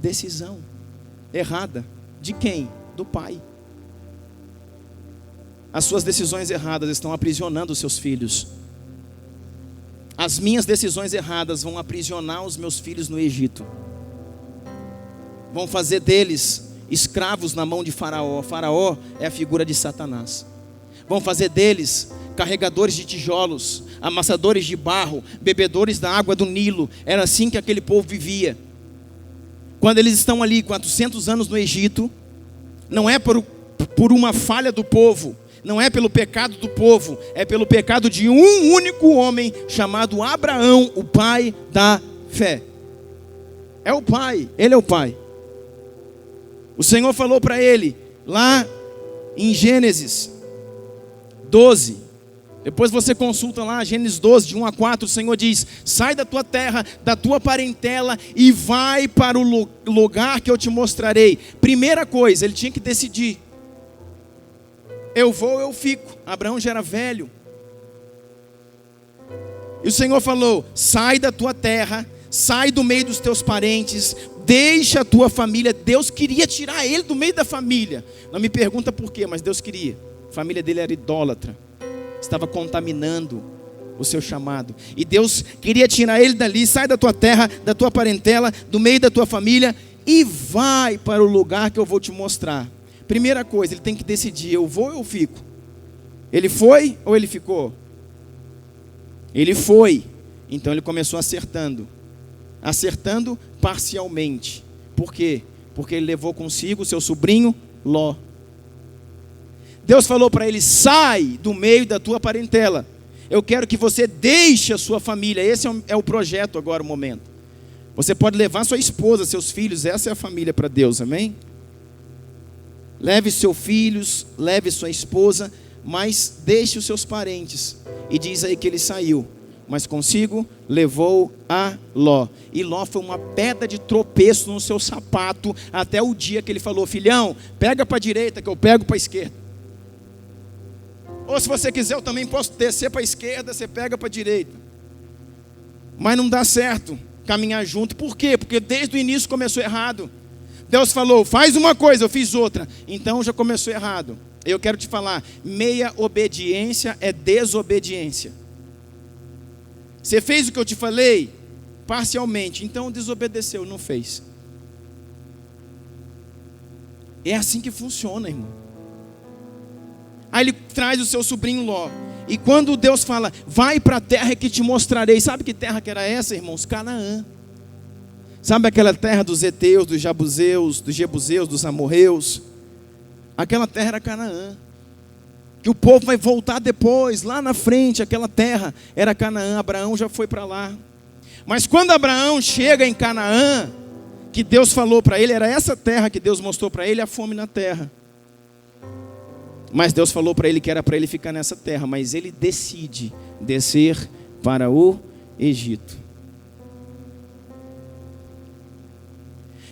Speaker 1: decisão errada. De quem? Do pai. As suas decisões erradas estão aprisionando os seus filhos. As minhas decisões erradas vão aprisionar os meus filhos no Egito. Vão fazer deles escravos na mão de Faraó. Faraó é a figura de Satanás. Vão fazer deles carregadores de tijolos, amassadores de barro, bebedores da água do Nilo. Era assim que aquele povo vivia. Quando eles estão ali 400 anos no Egito, não é por uma falha do povo, não é pelo pecado do povo, é pelo pecado de um único homem chamado Abraão, o pai da fé. É o pai, ele é o pai. O Senhor falou para ele, lá em Gênesis 12, depois você consulta lá, Gênesis 12, de 1 a 4, o Senhor diz: sai da tua terra, da tua parentela e vai para o lugar que eu te mostrarei. Primeira coisa, ele tinha que decidir. Eu vou, eu fico. Abraão já era velho. E o Senhor falou: sai da tua terra, sai do meio dos teus parentes, deixa a tua família. Deus queria tirar ele do meio da família. Não me pergunta por quê, mas Deus queria. A família dele era idólatra, estava contaminando o seu chamado. E Deus queria tirar ele dali. Sai da tua terra, da tua parentela, do meio da tua família e vai para o lugar que eu vou te mostrar. Primeira coisa, ele tem que decidir: eu vou ou eu fico? Ele foi ou ele ficou? Ele foi. Então ele começou acertando parcialmente. Por quê? Porque ele levou consigo seu sobrinho Ló. Deus falou para ele: sai do meio da tua parentela. Eu quero que você deixe a sua família. Esse é o projeto agora, o momento. Você pode levar sua esposa, seus filhos. Essa é a família para Deus, amém? Leve seus filhos, leve sua esposa, mas deixe os seus parentes. E diz aí que ele saiu, mas consigo levou a Ló. E Ló foi uma pedra de tropeço no seu sapato, até o dia que ele falou: filhão, pega para a direita que eu pego para a esquerda. Ou se você quiser, eu também posso descer para a esquerda, você pega para a direita. Mas não dá certo caminhar junto. Por quê? Porque desde o início começou errado. Deus falou: faz uma coisa, eu fiz outra. Então já começou errado. Eu quero te falar, meia obediência é desobediência. Você fez o que eu te falei? Parcialmente. Então desobedeceu, não fez. É assim que funciona, irmão. Aí ele traz o seu sobrinho Ló. E quando Deus fala: vai para a terra que te mostrarei. Sabe que terra que era essa, irmãos? Canaã. Sabe aquela terra dos heteus, dos jebuseus, dos amorreus? Aquela terra era Canaã. Que o povo vai voltar depois, lá na frente. Aquela terra era Canaã. Abraão já foi para lá. Mas quando Abraão chega em Canaã, que Deus falou para ele, era essa terra que Deus mostrou para ele, a fome na terra. Mas Deus falou para ele que era para ele ficar nessa terra. Mas ele decide descer para o Egito.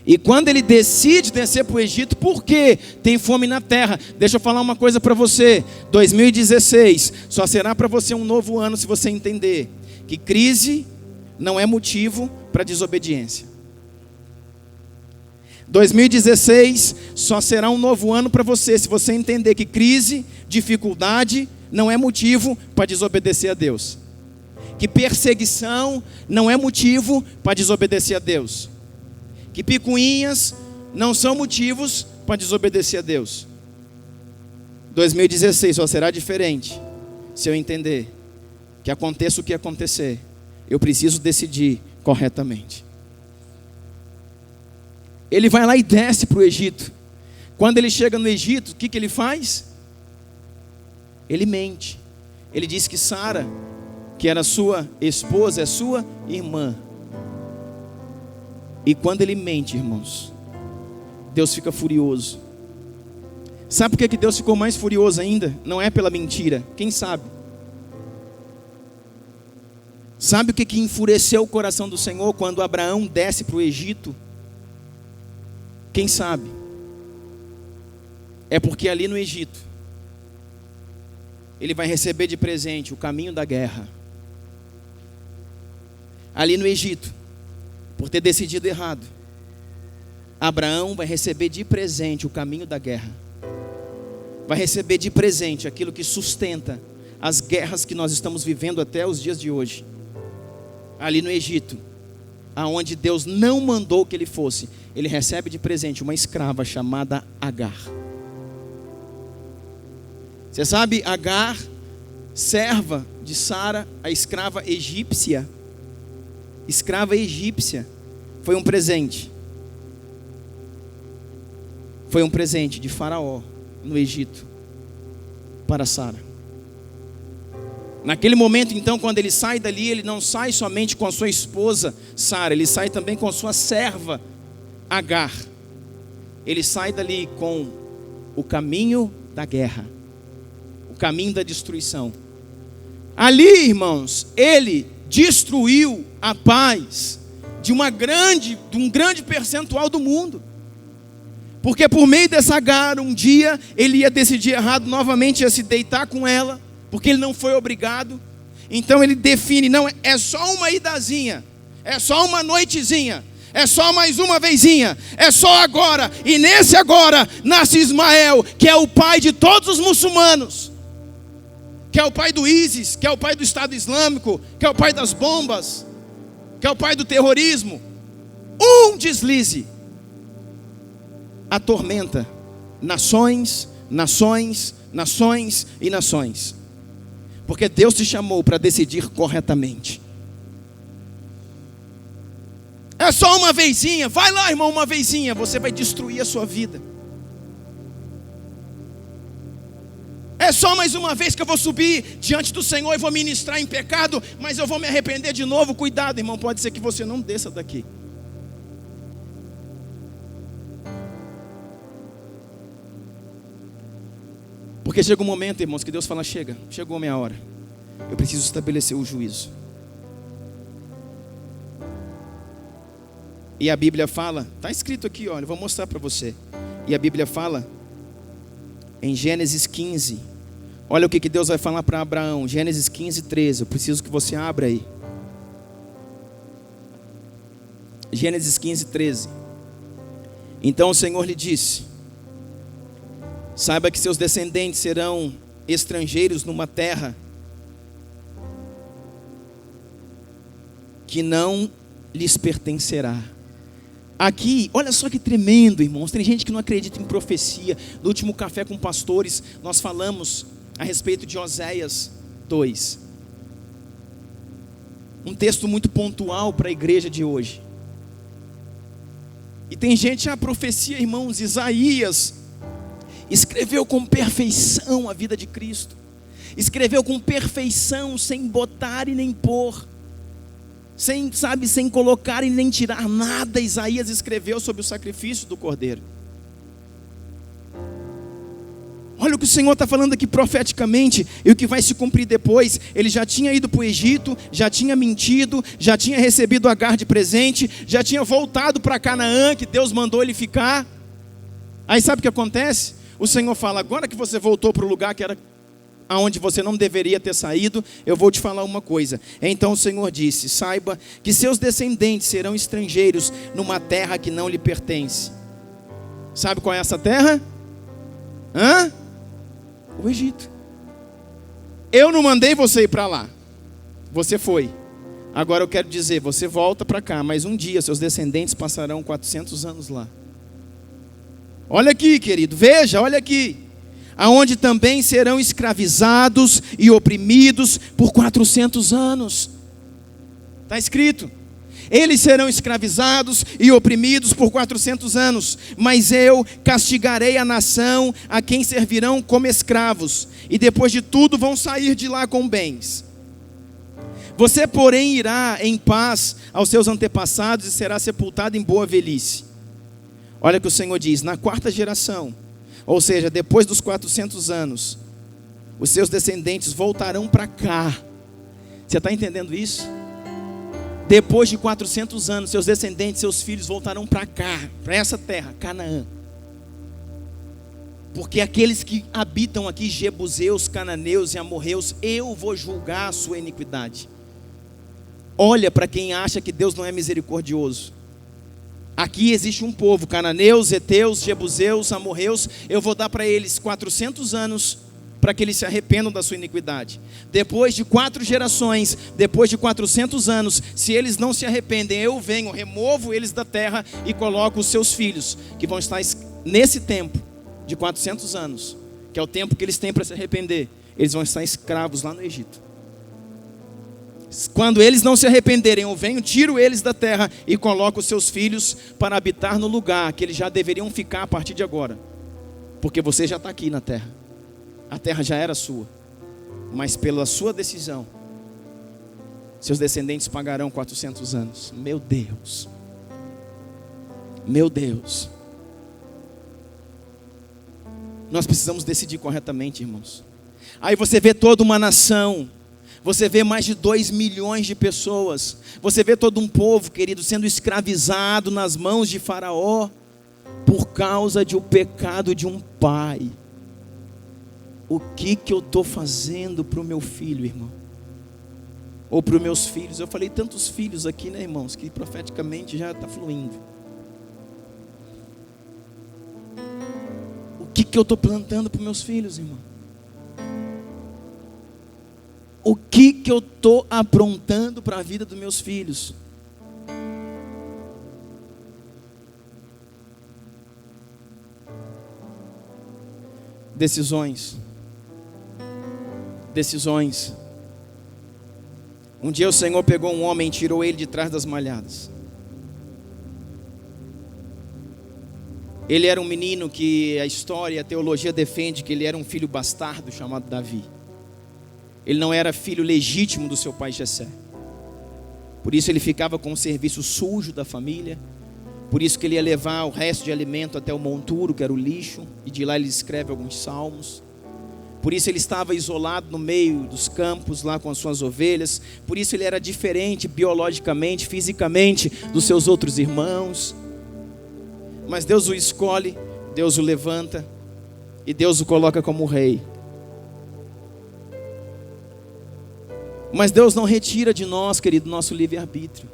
Speaker 1: E quando ele decide descer para o Egito, por quê? Tem fome na terra. Deixa eu falar uma coisa para você. 2016 só será para você um novo ano se você entender que crise não é motivo para desobediência. 2016 só será um novo ano para você se você entender que crise, dificuldade não é motivo para desobedecer a Deus. Que perseguição não é motivo para desobedecer a Deus. Que picuinhas não são motivos para desobedecer a Deus. 2016 só será diferente se eu entender que aconteça o que acontecer, eu preciso decidir corretamente. Ele vai lá e desce para o Egito. Quando ele chega no Egito, o que ele faz? Ele mente. Ele diz que Sara, que era sua esposa, é sua irmã. E quando ele mente, irmãos, Deus fica furioso. Sabe por que Deus ficou mais furioso ainda? Não é pela mentira, quem sabe? Sabe o que enfureceu o coração do Senhor quando Abraão desce para o Egito? Quem sabe? É porque ali no Egito, ele vai receber de presente o caminho da guerra. Ali no Egito, por ter decidido errado, Abraão vai receber de presente o caminho da guerra. Vai receber de presente aquilo que sustenta as guerras que nós estamos vivendo até os dias de hoje. Ali no Egito, aonde Deus não mandou que ele fosse, ele recebe de presente uma escrava chamada Agar. Você sabe, Agar serva de Sara, a escrava egípcia, foi um presente. Foi um presente de Faraó no Egito para Sara. Naquele momento, então, quando ele sai dali, ele não sai somente com a sua esposa Sara, ele sai também com a sua serva Agar. Ele sai dali com o caminho da guerra, o caminho da destruição. Ali, irmãos, ele destruiu a paz de um grande percentual do mundo. Porque por meio dessa Agar, um dia ele ia decidir errado, novamente ia se deitar com ela, porque ele não foi obrigado. Então ele define, não, é só uma idazinha, é só uma noitezinha, é só mais uma vezinha, é só agora. E nesse agora nasce Ismael, que é o pai de todos os muçulmanos, que é o pai do ISIS, que é o pai do Estado Islâmico, que é o pai das bombas, que é o pai do terrorismo. Um deslize atormenta nações, nações, nações e nações. Porque Deus te chamou para decidir corretamente. É só uma vezinha, vai lá, irmão, uma vezinha, você vai destruir a sua vida. É só mais uma vez que eu vou subir diante do Senhor e vou ministrar em pecado, mas eu vou me arrepender de novo. Cuidado, irmão, pode ser que você não desça daqui. Porque chega um momento, irmãos, que Deus fala, chegou a minha hora. Eu preciso estabelecer o juízo. E a Bíblia fala, está escrito aqui, olha, eu vou mostrar para você. E a Bíblia fala, em Gênesis 15, olha o que Deus vai falar para Abraão, Gênesis 15, 13, eu preciso que você abra aí. Gênesis 15, 13. Então o Senhor lhe disse, saiba que seus descendentes serão estrangeiros numa terra que não lhes pertencerá. Aqui, olha só que tremendo, irmãos. Tem gente que não acredita em profecia. No último café com pastores, nós falamos a respeito de Oséias 2. Um texto muito pontual para a igreja de hoje. E tem gente, a profecia, irmãos, Isaías escreveu com perfeição a vida de Cristo. Escreveu com perfeição, sem botar e nem pôr. Sem colocar e nem tirar nada. Isaías escreveu sobre o sacrifício do Cordeiro. Olha o que o Senhor está falando aqui profeticamente. E o que vai se cumprir depois. Ele já tinha ido para o Egito, já tinha mentido, já tinha recebido Agar de presente, já tinha voltado para Canaã, que Deus mandou ele ficar. Aí sabe o que acontece? O Senhor fala, agora que você voltou para o lugar que era aonde você não deveria ter saído, eu vou te falar uma coisa. Então o Senhor disse, saiba que seus descendentes serão estrangeiros numa terra que não lhe pertence. Sabe qual é essa terra? O Egito. Eu não mandei você ir para lá. Você foi. Agora eu quero dizer, você volta para cá, mas um dia seus descendentes passarão 400 anos lá. Olha aqui, querido, veja, olha aqui. Aonde também serão escravizados e oprimidos por 400 anos. Está escrito. Eles serão escravizados e oprimidos por 400 anos. Mas eu castigarei a nação a quem servirão como escravos. E depois de tudo vão sair de lá com bens. Você, porém, irá em paz aos seus antepassados e será sepultado em boa velhice. Olha o que o Senhor diz, na quarta geração, ou seja, depois dos 400 anos, os seus descendentes voltarão para cá. Você está entendendo isso? Depois de 400 anos, seus descendentes, seus filhos voltarão para cá, para essa terra, Canaã. Porque aqueles que habitam aqui, jebuseus, cananeus e amorreus, eu vou julgar a sua iniquidade. Olha para quem acha que Deus não é misericordioso. Aqui existe um povo, cananeus, heteus, jebuseus, amorreus. Eu vou dar para eles 400 anos para que eles se arrependam da sua iniquidade. Depois de 4 gerações, depois de 400 anos, se eles não se arrependem, eu venho, removo eles da terra e coloco os seus filhos, que vão estar nesse tempo de 400 anos, que é o tempo que eles têm para se arrepender. eles vão estar escravos lá no Egito. Quando eles não se arrependerem, eu venho, tiro eles da terra e coloco os seus filhos para habitar no lugar que eles já deveriam ficar a partir de agora. Porque você já está aqui na terra. A terra já era sua. Mas pela sua decisão, seus descendentes pagarão 400 anos. Meu Deus. Meu Deus. Nós precisamos decidir corretamente, irmãos. Aí você vê toda uma nação. Você vê mais de 2 milhões de pessoas. Você vê todo um povo, querido, sendo escravizado nas mãos de Faraó por causa de um pecado de um pai. O que eu estou fazendo para o meu filho, irmão? Ou para os meus filhos? Eu falei tantos filhos aqui, né, irmãos, que profeticamente já está fluindo. O que eu estou plantando para os meus filhos, irmão? O que eu estou aprontando para a vida dos meus filhos? Decisões. Decisões. Um dia o Senhor pegou um homem e tirou ele de trás das malhadas. Ele era um menino que a história, a teologia defende que ele era um filho bastardo chamado Davi. Ele não era filho legítimo do seu pai Jessé. Por isso ele ficava com o serviço sujo da família. Por isso que ele ia levar o resto de alimento até o monturo, que era o lixo. E de lá ele escreve alguns salmos. Por isso ele estava isolado no meio dos campos, lá com as suas ovelhas. Por isso ele era diferente biologicamente, fisicamente, dos seus outros irmãos. Mas Deus o escolhe, Deus o levanta e Deus o coloca como rei. Mas Deus não retira de nós, querido, nosso livre-arbítrio.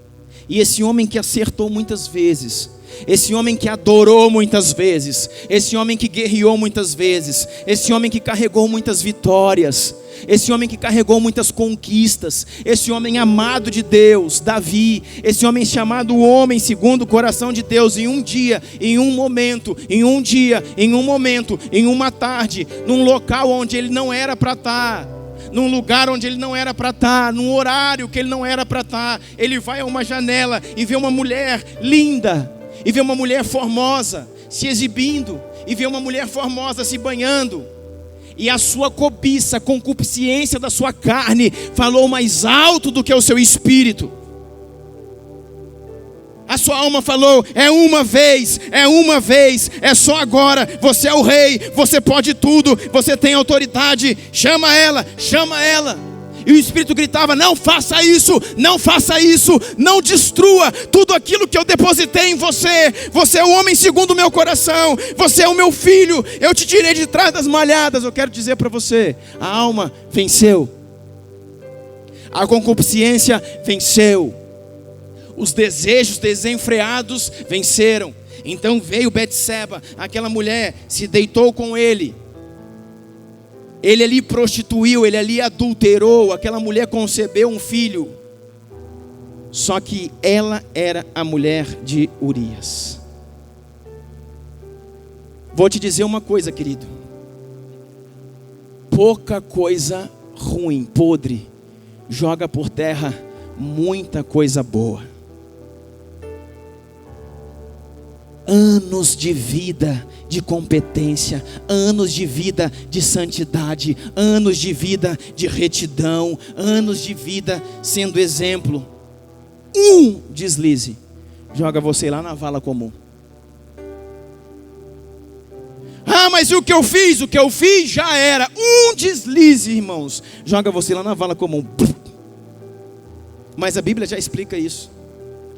Speaker 1: E esse homem que acertou muitas vezes, esse homem que adorou muitas vezes, esse homem que guerreou muitas vezes, esse homem que carregou muitas vitórias, esse homem que carregou muitas conquistas, esse homem amado de Deus, Davi, esse homem chamado homem segundo o coração de Deus, em um dia, em um momento, em um dia, em um momento, em uma tarde, num local onde ele não era para estar, num lugar onde ele não era para estar, num horário que ele não era para estar, ele vai a uma janela e vê uma mulher linda, e vê uma mulher formosa se exibindo, e vê uma mulher formosa se banhando, e a sua cobiça, a concupiscência da sua carne falou mais alto do que o seu espírito. A sua alma falou: é uma vez, é só agora, você é o rei, você pode tudo, você tem autoridade, chama ela. E o Espírito gritava: não faça isso, não destrua tudo aquilo que eu depositei em você. Você é o homem segundo o meu coração, você é o meu filho, eu te tirei de trás das malhadas. Eu quero dizer para você, a alma venceu, a concupiscência venceu, os desejos desenfreados venceram. Então veio Betseba, aquela mulher se deitou com ele. Ele ali prostituiu, ele ali adulterou, aquela mulher concebeu um filho. Só que ela era a mulher de Urias. Vou te dizer uma coisa, querido. Pouca coisa ruim, podre, joga por terra muita coisa boa. Anos de vida de competência, anos de vida de santidade, anos de vida de retidão, anos de vida sendo exemplo. Um deslize joga você lá na vala comum. Ah, mas o que eu fiz já era. Um deslize, irmãos, joga você lá na vala comum. Mas a Bíblia já explica isso.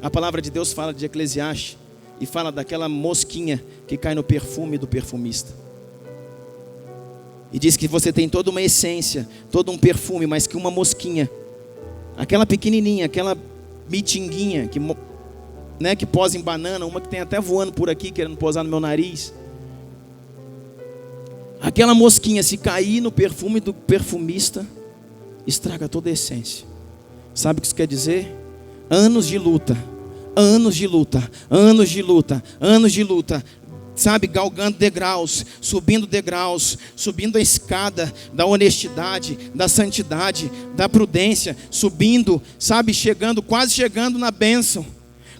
Speaker 1: A palavra de Deus fala de Eclesiastes e fala daquela mosquinha que cai no perfume do perfumista. E diz que você tem toda uma essência, todo um perfume, mas que uma mosquinha, aquela pequenininha, aquela mitinguinha que posa em banana, uma que tem até voando por aqui querendo posar no meu nariz. Aquela mosquinha, se cair no perfume do perfumista, estraga toda a essência. Sabe o que isso quer dizer? Anos de luta, sabe, galgando degraus, subindo a escada da honestidade, da santidade, da prudência, subindo, sabe, chegando, quase chegando na bênção,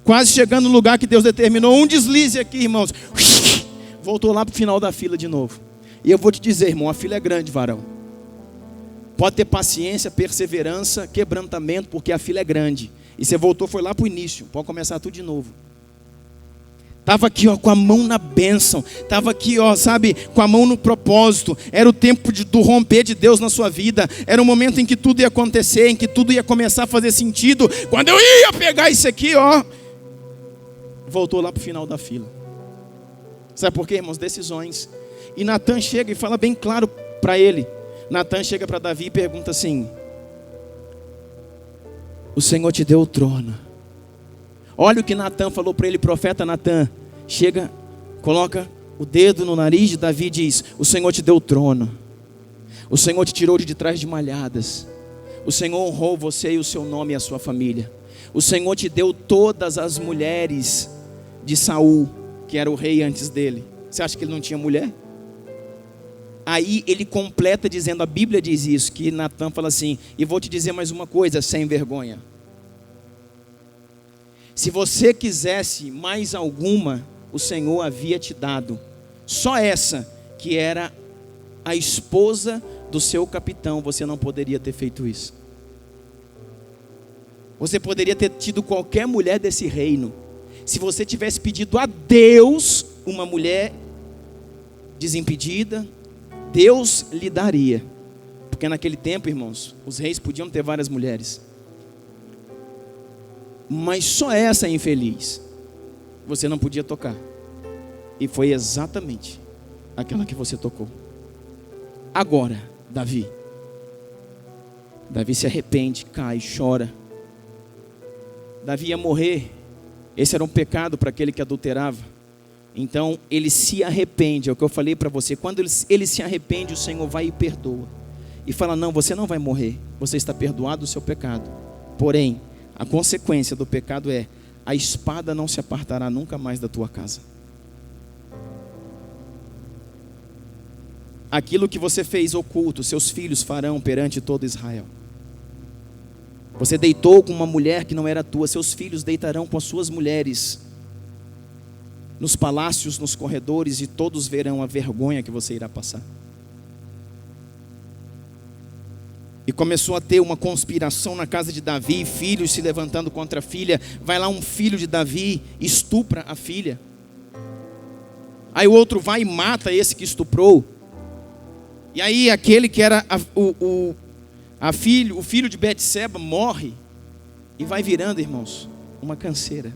Speaker 1: quase chegando no lugar que Deus determinou. Um deslize aqui, irmãos, voltou lá para o final da fila de novo. E eu vou te dizer, irmão, a fila é grande, varão. Pode ter paciência, perseverança, quebrantamento, porque a fila é grande. E você voltou, foi lá para o início, pode começar tudo de novo. Estava aqui, ó, com a mão na bênção. Estava aqui, ó, sabe, com a mão no propósito. Era o tempo do romper de Deus na sua vida. Era o momento em que tudo ia acontecer, em que tudo ia começar a fazer sentido. Quando eu ia pegar isso aqui, ó, voltou lá para o final da fila. Sabe por quê, irmãos? Decisões. E Natan chega e fala bem claro para ele. Natan chega para Davi e pergunta assim: o Senhor te deu o trono. Olha o que Natan falou para ele, profeta Natan. Chega, coloca o dedo no nariz de Davi e diz: o Senhor te deu o trono. O Senhor te tirou de trás de malhadas. O Senhor honrou você e o seu nome e a sua família. O Senhor te deu todas as mulheres de Saul, que era o rei antes dele. Você acha que ele não tinha mulher? Aí ele completa dizendo, a Bíblia diz isso, que Natan fala assim: e vou te dizer mais uma coisa, sem vergonha. Se você quisesse mais alguma, o Senhor havia te dado. Só essa, que era a esposa do seu capitão, você não poderia ter feito isso. Você poderia ter tido qualquer mulher desse reino. Se você tivesse pedido a Deus uma mulher desimpedida, Deus lhe daria. Porque naquele tempo, irmãos, os reis podiam ter várias mulheres. Mas só essa infeliz você não podia tocar. E foi exatamente aquela que você tocou. Agora, Davi se arrepende, cai, chora. Davi ia morrer. Esse era um pecado para aquele que adulterava. Então ele se arrepende. É o que eu falei para você. Quando ele se arrepende, o Senhor vai e perdoa. E fala: não, você não vai morrer. Você está perdoado do seu pecado. Porém, a consequência do pecado é: a espada não se apartará nunca mais da tua casa. Aquilo que você fez oculto, seus filhos farão perante todo Israel. Você deitou com uma mulher que não era tua, seus filhos deitarão com as suas mulheres nos palácios, nos corredores, e todos verão a vergonha que você irá passar. E começou a ter uma conspiração na casa de Davi, filhos se levantando contra a filha. Vai lá um filho de Davi, estupra a filha. Aí o outro vai e mata esse que estuprou. E aí aquele que era o filho de Betseba morre. E vai virando, irmãos, uma canseira.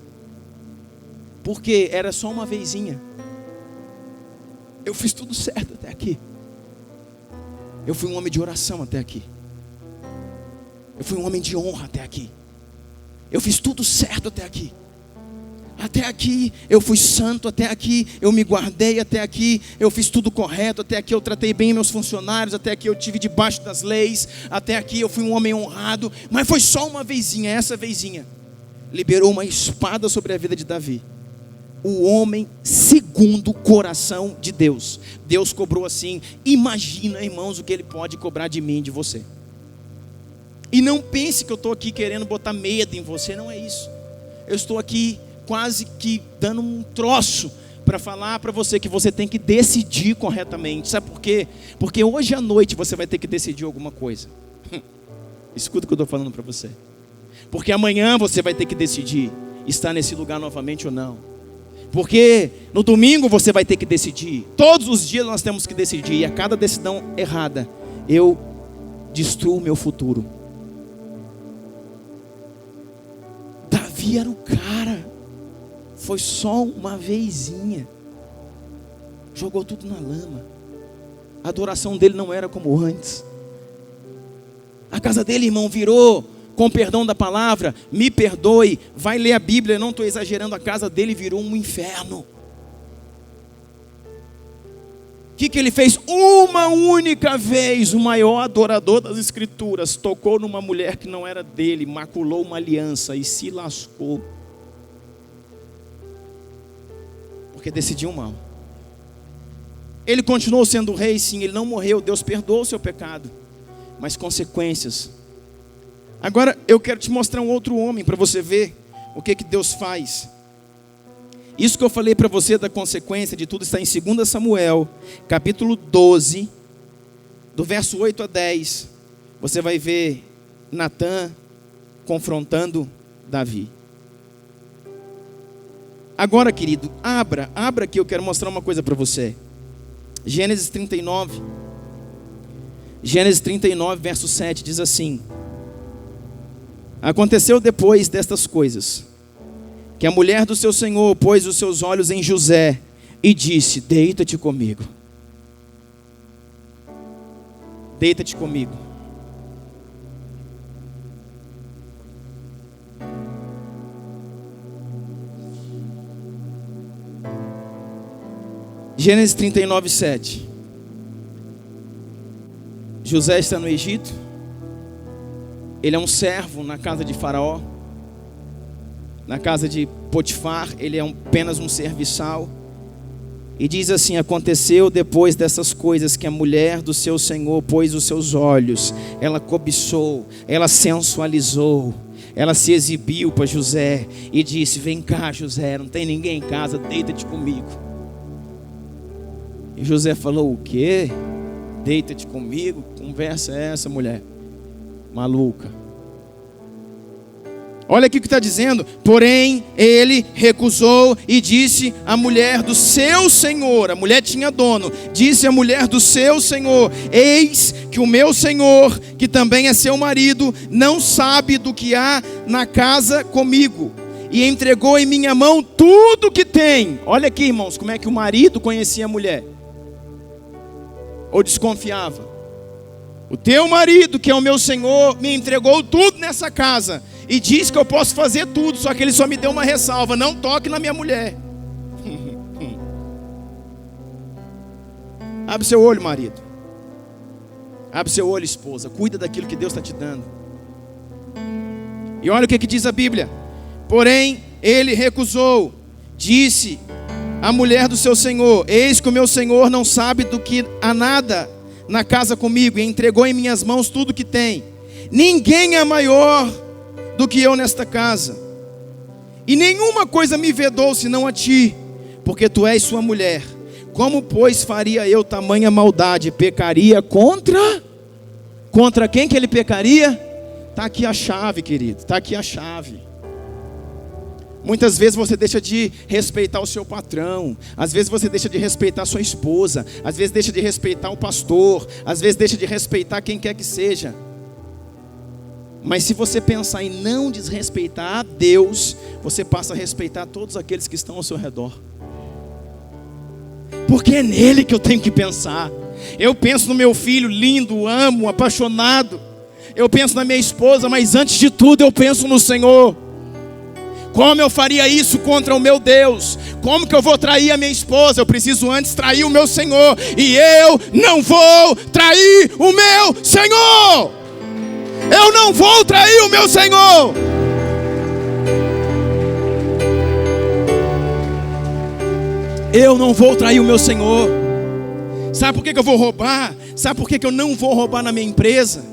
Speaker 1: Porque era só uma vezinha. Eu fiz tudo certo até aqui. Eu fui um homem de oração até aqui. Eu fui um homem de honra até aqui. Eu fiz tudo certo até aqui. Até aqui eu fui santo, até aqui eu me guardei, até aqui eu fiz tudo correto, até aqui eu tratei bem meus funcionários, até aqui eu tive debaixo das leis, até aqui eu fui um homem honrado. Mas foi só uma vezinha, essa vezinha liberou uma espada sobre a vida de Davi. O homem segundo o coração de Deus. Deus cobrou assim. Imagina, irmãos, o que Ele pode cobrar de mim e de você. E não pense que eu estou aqui querendo botar medo em você, não é isso. Eu estou aqui quase que dando um troço para falar para você que você tem que decidir corretamente. Sabe por quê? Porque hoje à noite você vai ter que decidir alguma coisa. Escuta o que eu estou falando para você. Porque amanhã você vai ter que decidir estar nesse lugar novamente ou não. Porque no domingo você vai ter que decidir. Todos os dias nós temos que decidir. E a cada decisão errada, eu destruo o meu futuro. Davi era o cara. Foi só uma vezinha. Jogou tudo na lama. A adoração dele não era como antes. A casa dele, irmão, virou, com perdão da palavra, me perdoe, vai ler a Bíblia, eu não estou exagerando, a casa dele virou um inferno. O que ele fez? Uma única vez, o maior adorador das Escrituras tocou numa mulher que não era dele, maculou uma aliança e se lascou. Porque decidiu mal. Ele continuou sendo rei, sim, ele não morreu, Deus perdoou o seu pecado, mas consequências. Agora eu quero te mostrar um outro homem para você ver o que Deus faz. Isso que eu falei para você da consequência de tudo está em 2 Samuel, capítulo 12, do verso 8 a 10. Você vai ver Natã confrontando Davi. Agora, querido, abra aqui, eu quero mostrar uma coisa para você. Gênesis 39, verso 7, diz assim: aconteceu depois destas coisas, que a mulher do seu senhor pôs os seus olhos em José e disse: deita-te comigo. Deita-te comigo. Gênesis 39, 7. José está no Egito. Ele é um servo na casa de Faraó, na casa de Potifar. Ele é apenas um serviçal. E diz assim: aconteceu depois dessas coisas que a mulher do seu senhor pôs os seus olhos, ela cobiçou, ela sensualizou, ela se exibiu para José e disse: vem cá, José, não tem ninguém em casa, deita-te comigo. E José falou: o quê? Deita-te comigo? Que conversa é essa, mulher maluca? Olha aqui o que está dizendo. Porém, ele recusou e disse à mulher do seu senhor, a mulher tinha dono, disse à mulher do seu senhor: eis que o meu senhor, que também é seu marido, não sabe do que há na casa comigo, e entregou em minha mão tudo que tem. Olha aqui, irmãos, como é que o marido conhecia a mulher, ou desconfiava. O teu marido, que é o meu senhor, me entregou tudo nessa casa e diz que eu posso fazer tudo, só que ele só me deu uma ressalva: não toque na minha mulher. Abre seu olho, marido. Abre seu olho, esposa. Cuida daquilo que Deus está te dando. E olha o que diz a Bíblia. Porém, ele recusou, disse a mulher do seu senhor: eis que o meu senhor não sabe do que há nada na casa comigo, e entregou em minhas mãos tudo que tem. Ninguém é maior do que eu nesta casa, e nenhuma coisa me vedou senão a ti, porque tu és sua mulher. Como, pois, faria eu tamanha maldade? Pecaria contra quem que ele pecaria? Está aqui a chave, querido, está aqui a chave. Muitas vezes você deixa de respeitar o seu patrão, às vezes você deixa de respeitar a sua esposa, às vezes deixa de respeitar o pastor, às vezes deixa de respeitar quem quer que seja. Mas se você pensar em não desrespeitar a Deus, você passa a respeitar todos aqueles que estão ao seu redor. Porque é nele que eu tenho que pensar. Eu penso no meu filho lindo, amo, apaixonado. Eu penso na minha esposa, mas antes de tudo eu penso no Senhor. Como eu faria isso contra o meu Deus? Como que eu vou trair a minha esposa? Eu preciso antes trair o meu Senhor. E eu não vou trair o meu Senhor. Eu não vou trair o meu Senhor. Eu não vou trair o meu Senhor. Sabe por que eu vou roubar? Sabe por que eu não vou roubar na minha empresa?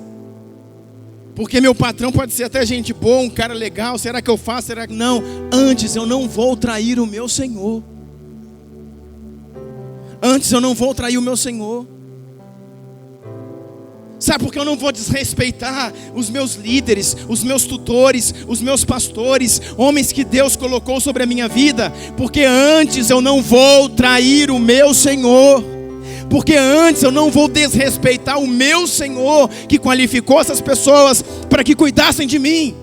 Speaker 1: Porque meu patrão pode ser até gente boa, um cara legal. Será que eu faço? Será que não? Antes eu não vou trair o meu Senhor. Antes eu não vou trair o meu Senhor. Sabe por que eu não vou desrespeitar os meus líderes, os meus tutores, os meus pastores, homens que Deus colocou sobre a minha vida? Porque antes eu não vou trair o meu Senhor. Porque antes eu não vou desrespeitar o meu Senhor, que qualificou essas pessoas para que cuidassem de mim.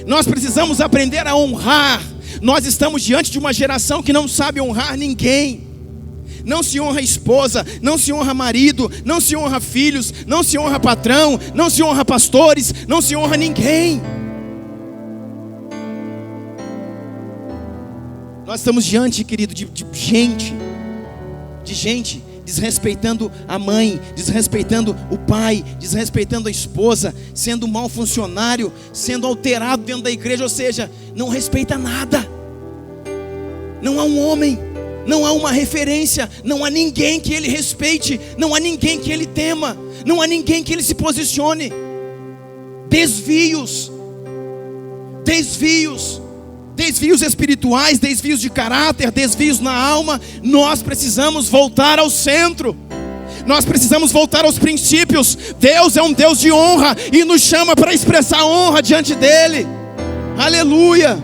Speaker 1: Nós precisamos aprender a honrar. Nós estamos diante de uma geração que não sabe honrar ninguém. Não se honra esposa, não se honra marido, não se honra filhos, não se honra patrão, não se honra pastores, não se honra ninguém. Nós estamos diante, querido, de gente desrespeitando a mãe, desrespeitando o pai, desrespeitando a esposa, sendo mau funcionário, sendo alterado dentro da igreja, ou seja, não respeita nada. Não há um homem Não há uma referência, não há ninguém que ele respeite, não há ninguém que ele tema, não há ninguém que ele se posicione. Desvios espirituais, desvios de caráter, desvios na alma. Nós precisamos voltar ao centro. Nós precisamos voltar aos princípios. Deus é um Deus de honra e nos chama para expressar honra diante dele. Aleluia.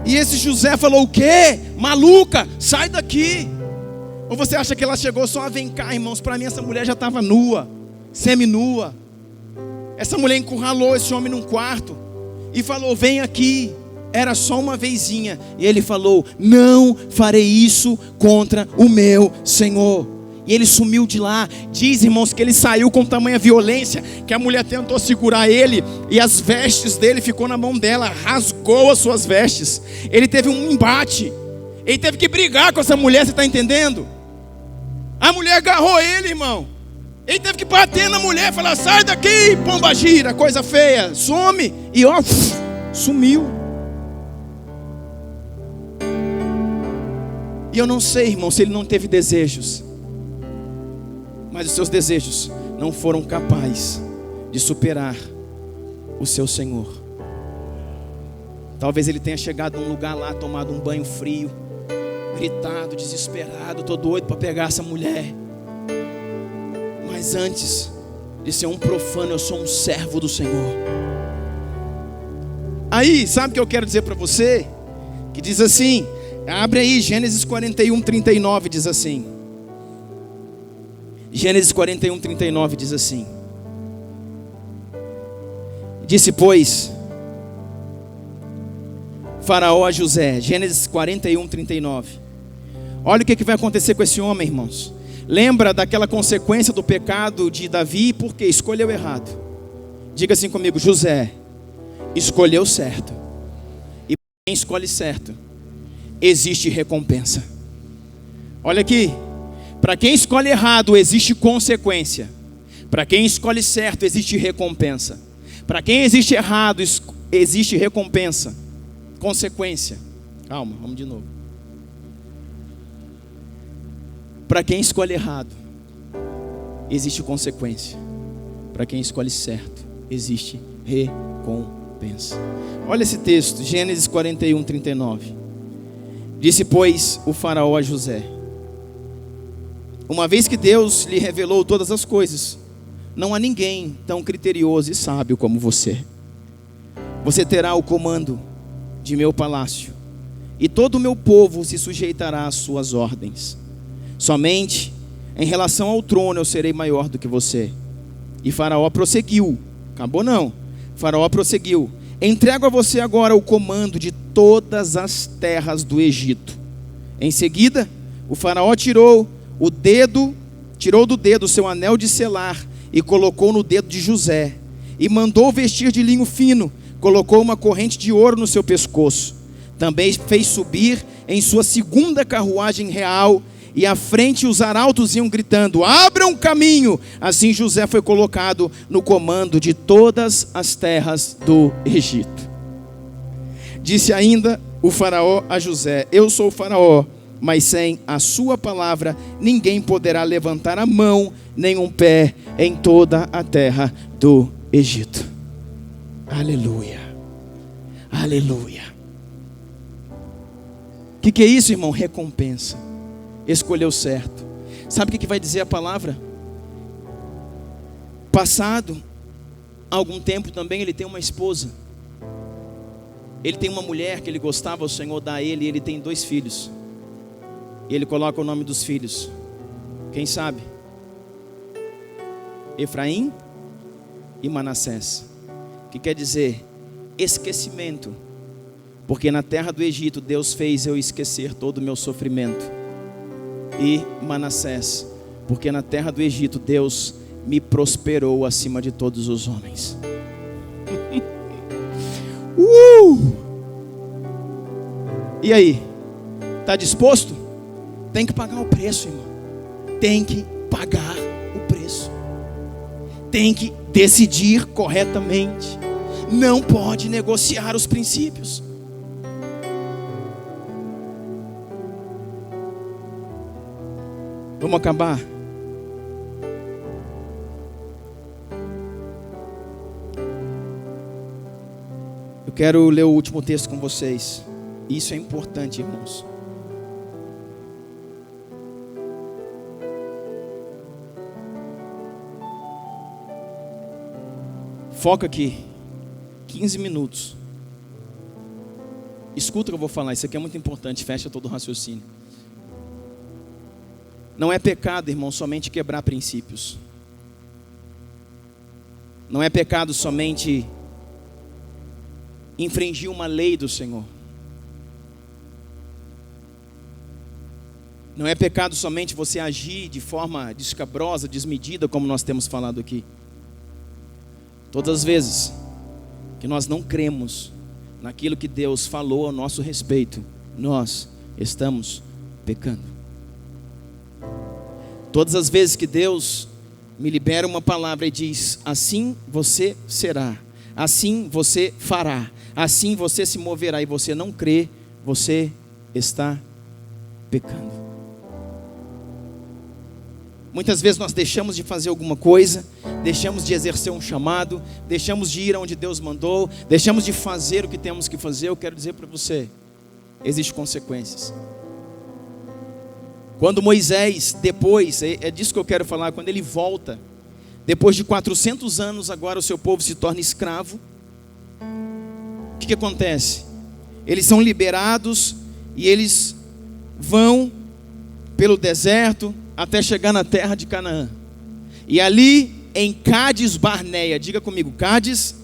Speaker 1: E esse José falou: o quê? Maluca, sai daqui. Ou você acha que ela chegou só, vem cá, irmãos? Para mim essa mulher já estava nua, semi-nua. Essa mulher encurralou esse homem num quarto e falou: vem aqui. Era só uma vezinha. E ele falou: não farei isso contra o meu Senhor. E ele sumiu de lá. Diz, irmãos, que ele saiu com tamanha violência que a mulher tentou segurar ele, e as vestes dele ficou na mão dela, rasgou as suas vestes. Ele teve um embate, ele teve que brigar com essa mulher, você está entendendo? A mulher agarrou ele, irmão. Ele teve que bater na mulher, falar: sai daqui, pomba gira, coisa feia, some. E ó, sumiu. E eu não sei, irmão, se ele não teve desejos, mas os seus desejos não foram capazes de superar o seu Senhor. Talvez ele tenha chegado num lugar lá, tomado um banho frio, gritado, desesperado, tô doido para pegar essa mulher. Mas antes de ser um profano, eu sou um servo do Senhor. Aí, sabe o que eu quero dizer para você? Que diz assim, abre aí, Gênesis 41, 39, diz assim. Gênesis 41, 39 diz assim: disse, pois, Faraó a José. Gênesis 41, 39. Olha o que vai acontecer com esse homem, irmãos. Lembra daquela consequência do pecado de Davi, porque escolheu errado. Diga assim comigo: José escolheu certo. E quem escolhe certo, existe recompensa. Olha aqui. Para quem escolhe errado, existe consequência. Para quem escolhe certo, existe recompensa. Para quem existe errado, existe recompensa. Consequência. Calma, vamos de novo. Para quem escolhe errado, existe consequência. Para quem escolhe certo, existe recompensa. Olha esse texto, Gênesis 41, 39. Disse, pois, o Faraó a José: uma vez que Deus lhe revelou todas as coisas, não há ninguém tão criterioso e sábio como você. Você terá o comando de meu palácio, e todo o meu povo se sujeitará às suas ordens. Somente em relação ao trono eu serei maior do que você. E Faraó prosseguiu. Acabou não. Faraó prosseguiu: entrego a você agora o comando de todas as terras do Egito. Em seguida, o Faraó tirou do dedo o seu anel de selar e colocou no dedo de José, e mandou vestir de linho fino, colocou uma corrente de ouro no seu pescoço. Também fez subir em sua segunda carruagem real, e à frente os arautos iam gritando: abram caminho. Assim José foi colocado no comando de todas as terras do Egito. Disse ainda o Faraó a José: eu sou o Faraó, mas sem a sua palavra ninguém poderá levantar a mão nem um pé em toda a terra do Egito. Aleluia, aleluia. O que é isso, irmão? Recompensa. Escolheu certo. Sabe o que vai dizer a palavra? Passado algum tempo também ele tem uma esposa. Ele tem uma mulher que ele gostava, o Senhor dá a ele, e ele tem 2 filhos. E ele coloca o nome dos filhos. Quem sabe? Efraim e Manassés. Que quer dizer esquecimento. Porque na terra do Egito Deus fez eu esquecer todo o meu sofrimento. E Manassés, porque na terra do Egito Deus me prosperou acima de todos os homens. E aí? Está disposto? Tem que pagar o preço, irmão. Tem que pagar o preço. Tem que decidir corretamente. Não pode negociar os princípios. Vamos acabar? Eu quero ler o último texto com vocês. Isso é importante, irmãos. Foca aqui. 15 minutos. Escuta o que eu vou falar. Isso aqui é muito importante. Fecha todo o raciocínio. Não é pecado, irmão, somente quebrar princípios. Não é pecado somente infringir uma lei do Senhor. Não é pecado somente você agir de forma descabrosa, desmedida, como nós temos falado aqui. Todas as vezes que nós não cremos naquilo que Deus falou a nosso respeito, nós estamos pecando. Todas as vezes que Deus me libera uma palavra e diz: assim você será, assim você fará, assim você se moverá, e você não crê, você está pecando. Muitas vezes nós deixamos de fazer alguma coisa, deixamos de exercer um chamado, deixamos de ir aonde Deus mandou, deixamos de fazer o que temos que fazer. Eu quero dizer para você, existem consequências. Quando Moisés, depois, é disso que eu quero falar, quando ele volta, depois de 400 anos, agora o seu povo se torna escravo. O que acontece? Eles são liberados e eles vão pelo deserto até chegar na terra de Canaã. E ali em Cádiz Barneia, diga comigo, Cádiz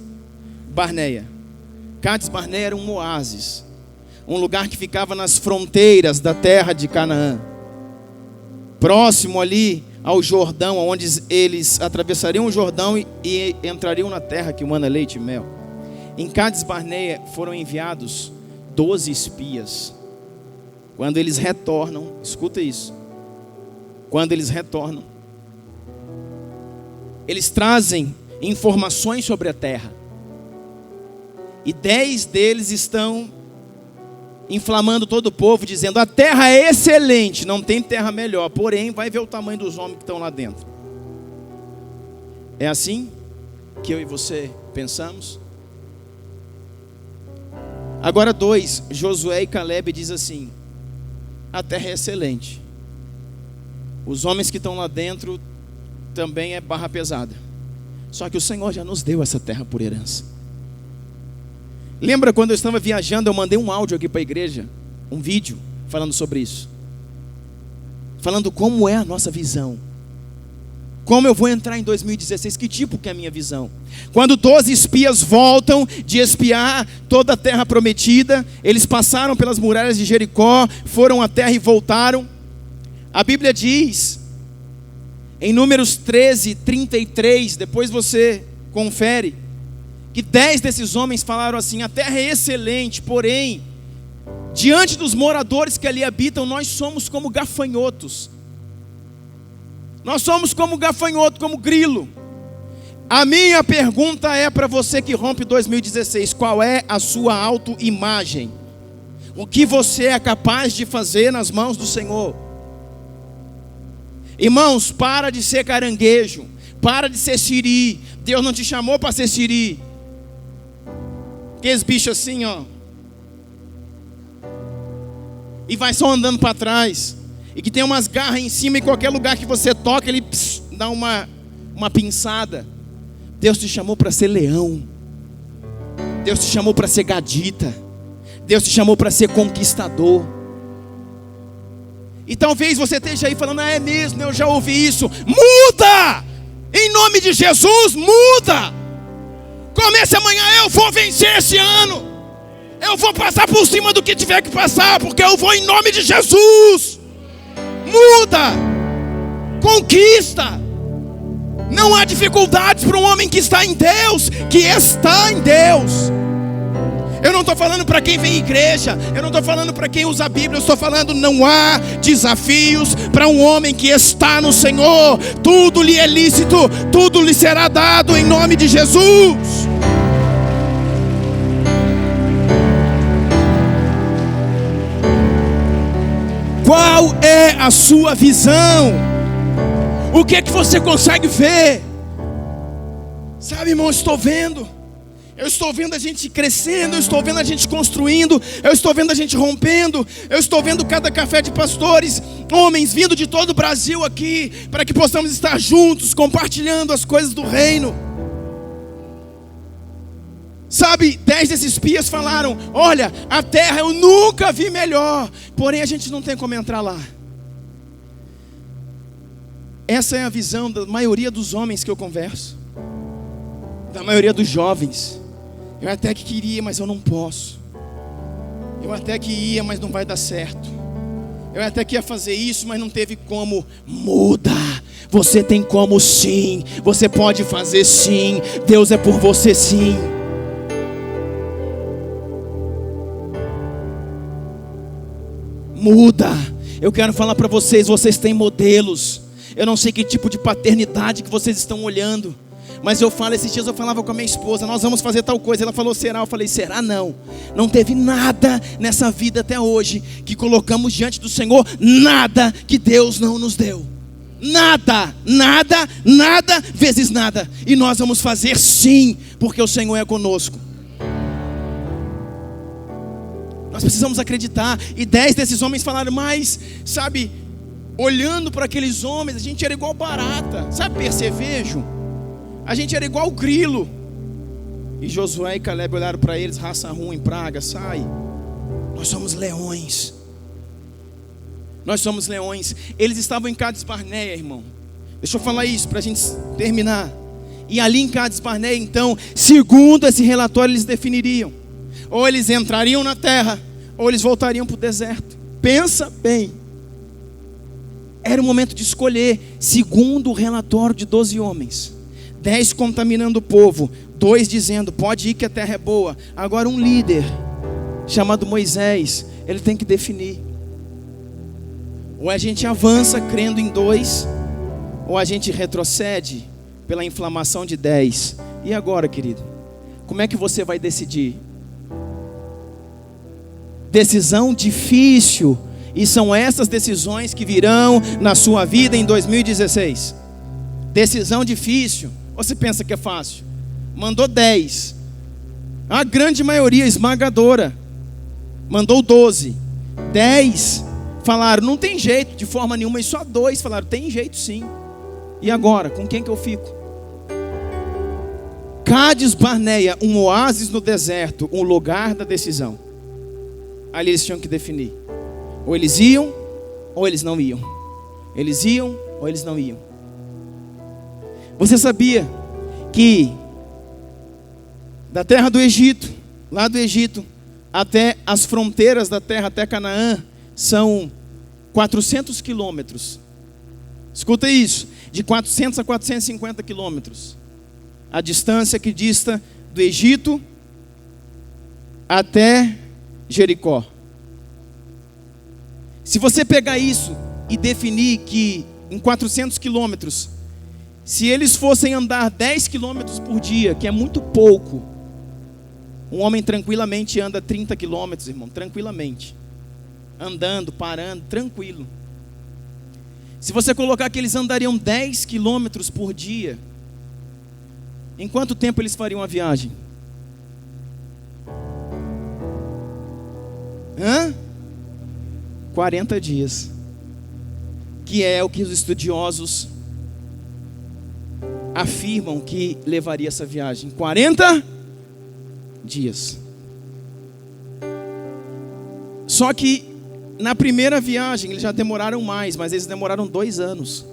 Speaker 1: Barneia. Cádiz Barneia era um oásis, um lugar que ficava nas fronteiras da terra de Canaã, próximo ali ao Jordão, onde eles atravessariam o Jordão e entrariam na terra que mana leite e mel. Em Cádiz Barneia foram enviados 12 espias. Quando eles retornam, escuta isso. Quando eles retornam, eles trazem informações sobre a terra. E 10 deles estão inflamando todo o povo, dizendo: a terra é excelente, não tem terra melhor. Porém, vai ver o tamanho dos homens que estão lá dentro. É assim que eu e você pensamos? Agora 2, Josué e Caleb diz assim: a terra é excelente. Os homens que estão lá dentro também é barra pesada. Só que o Senhor já nos deu essa terra por herança. Lembra quando eu estava viajando, eu mandei um áudio aqui para a igreja, um vídeo falando sobre isso, falando como é a nossa visão, como eu vou entrar em 2016, que tipo que é a minha visão. Quando 12 espias voltam de espiar toda a terra prometida, eles passaram pelas muralhas de Jericó, foram à terra e voltaram. A Bíblia diz, em Números 13, 33, depois você confere, que 10 desses homens falaram assim: a terra é excelente, porém, diante dos moradores que ali habitam, nós somos como gafanhotos. Nós somos como gafanhoto, como grilo. A minha pergunta é para você que rompe 2016: qual é a sua autoimagem? O que você é capaz de fazer nas mãos do Senhor? Irmãos, para de ser caranguejo, para de ser siri. Deus não te chamou para ser siri. Aqueles bichos assim, ó, e vai só andando para trás, e que tem umas garras em cima, e qualquer lugar que você toca, ele dá uma pinçada. Deus te chamou para ser leão. Deus te chamou para ser gadita. Deus te chamou para ser conquistador. E talvez você esteja aí falando: ah, é mesmo, eu já ouvi isso. Muda! Em nome de Jesus, muda! Comece amanhã: eu vou vencer esse ano. Eu vou passar por cima do que tiver que passar, porque eu vou em nome de Jesus. Muda! Conquista! Não há dificuldades para um homem que está em Deus, que está em Deus. Eu não estou falando para quem vem à igreja, eu não estou falando para quem usa a Bíblia, eu estou falando: não há desafios para um homem que está no Senhor. Tudo lhe é lícito, tudo lhe será dado em nome de Jesus. Qual é a sua visão? O que é que você consegue ver? Sabe, irmão, eu estou vendo a gente crescendo, eu estou vendo a gente construindo, eu estou vendo a gente rompendo, eu estou vendo cada café de pastores, homens vindo de todo o Brasil aqui, para que possamos estar juntos, compartilhando as coisas do reino. Sabe, 10 desses espias falaram: olha, a terra eu nunca vi melhor, porém a gente não tem como entrar lá. Essa é a visão da maioria dos homens que eu converso, da maioria dos jovens. Eu até que queria, mas eu não posso. Eu até que ia, mas não vai dar certo. Eu até que ia fazer isso, mas não teve como. Muda. Você tem como sim. Você pode fazer sim. Deus é por você sim. Muda. Eu quero falar para vocês, vocês têm modelos. Eu não sei que tipo de paternidade que vocês estão olhando, mas eu falo, esses dias eu falava com a minha esposa: nós vamos fazer tal coisa. Ela falou: será? Eu falei: será não. Não teve nada nessa vida até hoje que colocamos diante do Senhor, nada que Deus não nos deu. Nada, nada, nada vezes nada. E nós vamos fazer sim, porque o Senhor é conosco. Nós precisamos acreditar. E 10 desses homens falaram: mas, sabe, olhando para aqueles homens, a gente era igual barata. Sabe percevejo? A gente era igual grilo. E Josué e Caleb olharam para eles: raça ruim, praga, sai. Nós somos leões. Nós somos leões. Eles estavam em Cades Barneia, irmão. Deixa eu falar isso para a gente terminar. E ali em Cades Barneia, então, segundo esse relatório, eles definiriam: ou eles entrariam na terra, ou eles voltariam para o deserto. Pensa bem. Era o momento de escolher. Segundo o relatório de 12 homens, 10 contaminando o povo, 2 dizendo: pode ir que a terra é boa. Agora um líder chamado Moisés, ele tem que definir. Ou a gente avança crendo em 2, ou a gente retrocede pela inflamação de 10. E agora, querido, como é que você vai decidir? Decisão difícil. E são essas decisões que virão na sua vida em 2016. Decisão difícil. Você pensa que é fácil? Mandou 10. A grande maioria esmagadora mandou 12. 10 falaram: não tem jeito de forma nenhuma. E só 2 falaram: tem jeito sim. E agora, com quem que eu fico? Cades Barneia, um oásis no deserto, um lugar da decisão. Ali eles tinham que definir. Ou eles iam, ou eles não iam. Eles iam, ou eles não iam. Você sabia que da terra do Egito, lá do Egito, até as fronteiras da terra, até Canaã, são 400 quilômetros. Escuta isso: de 400 a 450 quilômetros. A distância que dista do Egito até Jericó. Se você pegar isso e definir que em 400 quilômetros, se eles fossem andar 10 quilômetros por dia, que é muito pouco, um homem tranquilamente anda 30 quilômetros, irmão, tranquilamente. Andando, parando, tranquilo. Se você colocar que eles andariam 10 quilômetros por dia, em quanto tempo eles fariam a viagem? 40 dias. Que é o que os estudiosos afirmam que levaria essa viagem. 40 dias. Só que na primeira viagem eles já demoraram mais, mas eles demoraram 2 anos.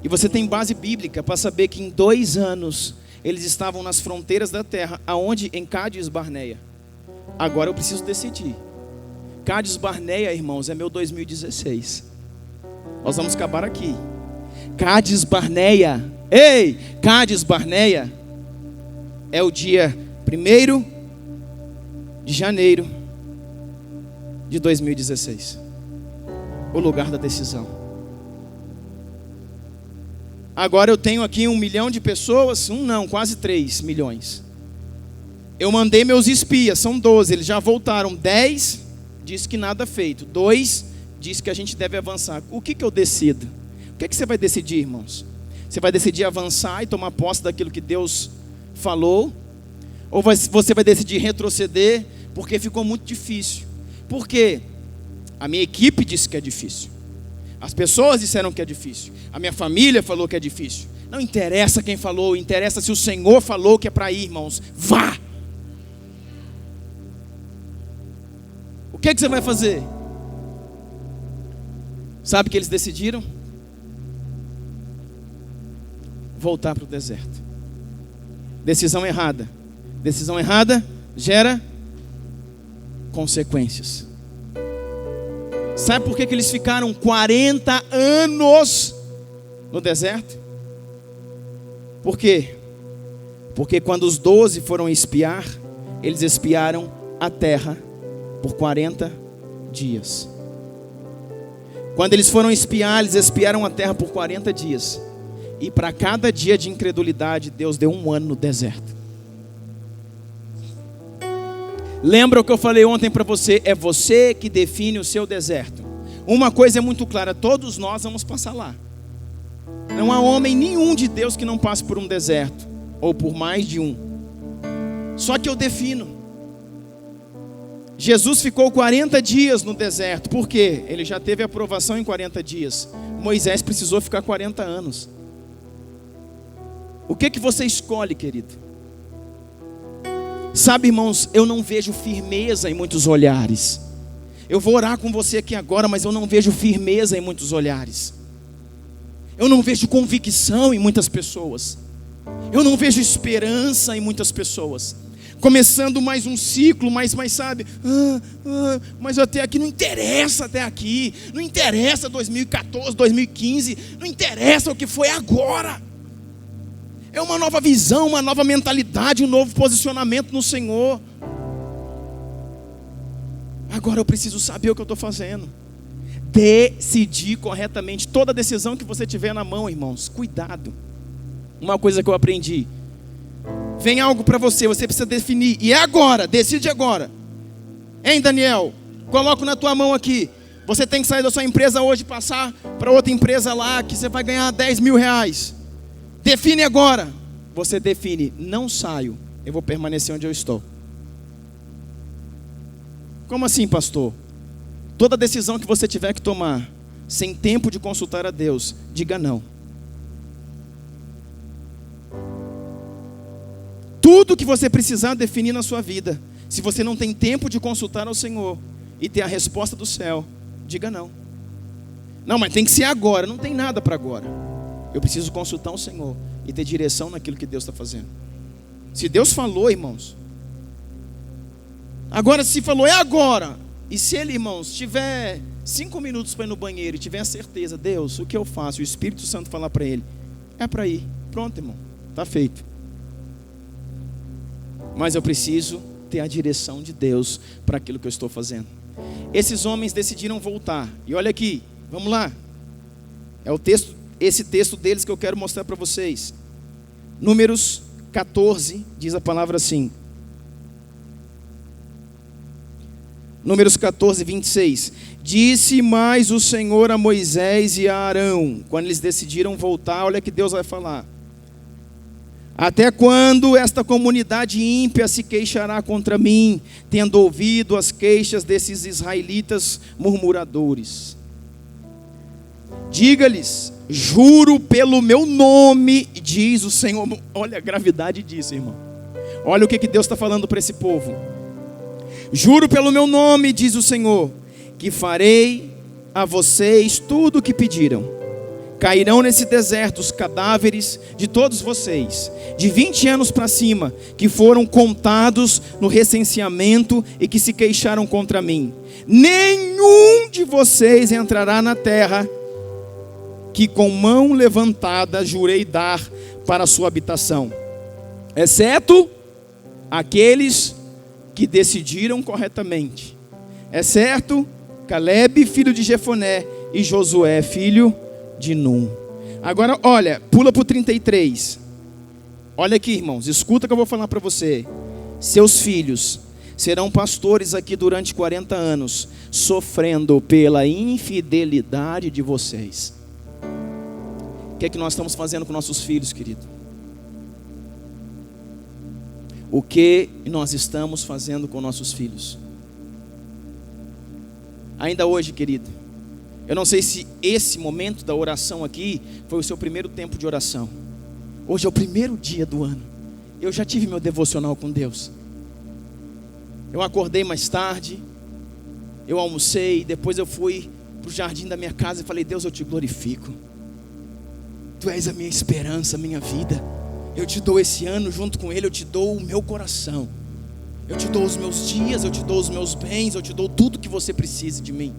Speaker 1: E você tem base bíblica para saber que em 2 anos eles estavam nas fronteiras da terra. Aonde? Em Cades Barneia. Agora eu preciso decidir. Cades Barneia, irmãos, é meu 2016. Nós vamos acabar aqui. Cades Barneia. Ei, Cades Barneia é o dia 1º de janeiro de 2016. O lugar da decisão. Agora eu tenho aqui 1 milhão de pessoas. Quase 3 milhões. Eu mandei meus espias, são 12, eles já voltaram. 10 disse que nada feito. 2 disse que a gente deve avançar. O que eu decido? que você vai decidir, irmãos? Você vai decidir avançar e tomar posse daquilo que Deus falou? Ou você vai decidir retroceder porque ficou muito difícil? Por quê? A minha equipe disse que é difícil. As pessoas disseram que é difícil. A minha família falou que é difícil. Não interessa quem falou, interessa se o Senhor falou que é para ir, irmãos. Vá! O que você vai fazer? Sabe o que eles decidiram? Voltar para o deserto. Decisão errada. Decisão errada gera consequências. Sabe por que eles ficaram 40 anos no deserto? Por quê? Porque quando os 12 foram espiar, eles espiaram a terra por 40 dias. Quando eles foram espiar, eles espiaram a terra por 40 dias. E para cada dia de incredulidade, Deus deu 1 ano no deserto. Lembra o que eu falei ontem para você? É você que define o seu deserto. Uma coisa é muito clara, todos nós vamos passar lá. Não há homem nenhum de Deus que não passe por um deserto, ou por mais de um. Só que eu defino. Jesus ficou 40 dias no deserto. Por quê? Ele já teve aprovação em 40 dias. Moisés precisou ficar 40 anos. O que você escolhe, querido? Sabe, irmãos, eu não vejo firmeza em muitos olhares. Eu vou orar com você aqui agora, mas eu não vejo firmeza em muitos olhares. Eu não vejo convicção em muitas pessoas. Eu não vejo esperança em muitas pessoas. Começando mais um ciclo, mas sabe, mas até aqui não interessa até aqui. Não interessa 2014, 2015, não interessa o que foi agora. É uma nova visão, uma nova mentalidade, um novo posicionamento no Senhor. Agora eu preciso saber o que eu estou fazendo. Decidir corretamente. Toda decisão que você tiver na mão, irmãos, cuidado. Uma coisa que eu aprendi: vem algo para você, você precisa definir. E é agora, decide agora. Hein, Daniel? Coloco na tua mão aqui. Você tem que sair da sua empresa hoje e passar para outra empresa lá, que você vai ganhar 10 mil reais. Define agora. Você define: não saio, eu vou permanecer onde eu estou. Como assim, pastor? Toda decisão que você tiver que tomar, sem tempo de consultar a Deus, diga não. Tudo que você precisar definir na sua vida, se você não tem tempo de consultar ao Senhor e ter a resposta do céu, diga não. Não, mas tem que ser agora. Não tem nada para agora. Eu preciso consultar o Senhor e ter direção naquilo que Deus está fazendo. Se Deus falou, irmãos, agora se falou, é agora. E se ele, irmãos, tiver 5 minutos para ir no banheiro e tiver a certeza: Deus, o que eu faço? O Espírito Santo falar para ele: é para ir. Pronto, irmão, está feito. Mas eu preciso ter a direção de Deus para aquilo que eu estou fazendo. Esses homens decidiram voltar. E olha aqui, vamos lá. É o texto, esse texto deles que eu quero mostrar para vocês. Números 14, diz a palavra assim. Números 14, 26. Disse mais o Senhor a Moisés e a Arão, quando eles decidiram voltar, olha que Deus vai falar: até quando esta comunidade ímpia se queixará contra mim, tendo ouvido as queixas desses israelitas murmuradores? Diga-lhes: juro pelo meu nome, diz o Senhor. Olha a gravidade disso, irmão. Olha o que Deus está falando para esse povo. Juro pelo meu nome, diz o Senhor, que farei a vocês tudo o que pediram. Cairão nesse deserto os cadáveres de todos vocês, de 20 anos para cima, que foram contados no recenseamento e que se queixaram contra mim. Nenhum de vocês entrará na terra que com mão levantada jurei dar para a sua habitação, exceto aqueles que decidiram corretamente, exceto Caleb, filho de Jefoné, e Josué, filho de Num. Agora, olha, pula para o 33. Olha aqui, irmãos, escuta o que eu vou falar para você. Seus filhos serão pastores aqui durante 40 anos, sofrendo pela infidelidade de vocês. que é que nós estamos fazendo com nossos filhos, querido? O que nós estamos fazendo com nossos filhos? Ainda hoje, querido, eu não sei se esse momento da oração aqui foi o seu primeiro tempo de oração. Hoje é o primeiro dia do ano. Eu já tive meu devocional com Deus. Eu acordei mais tarde, eu almocei, depois eu fui para o jardim da minha casa e falei: Deus, eu te glorifico. Tu és a minha esperança, a minha vida. Eu te dou esse ano, junto com Ele eu te dou o meu coração. Eu te dou os meus dias, eu te dou os meus bens, eu te dou tudo que você precise de mim.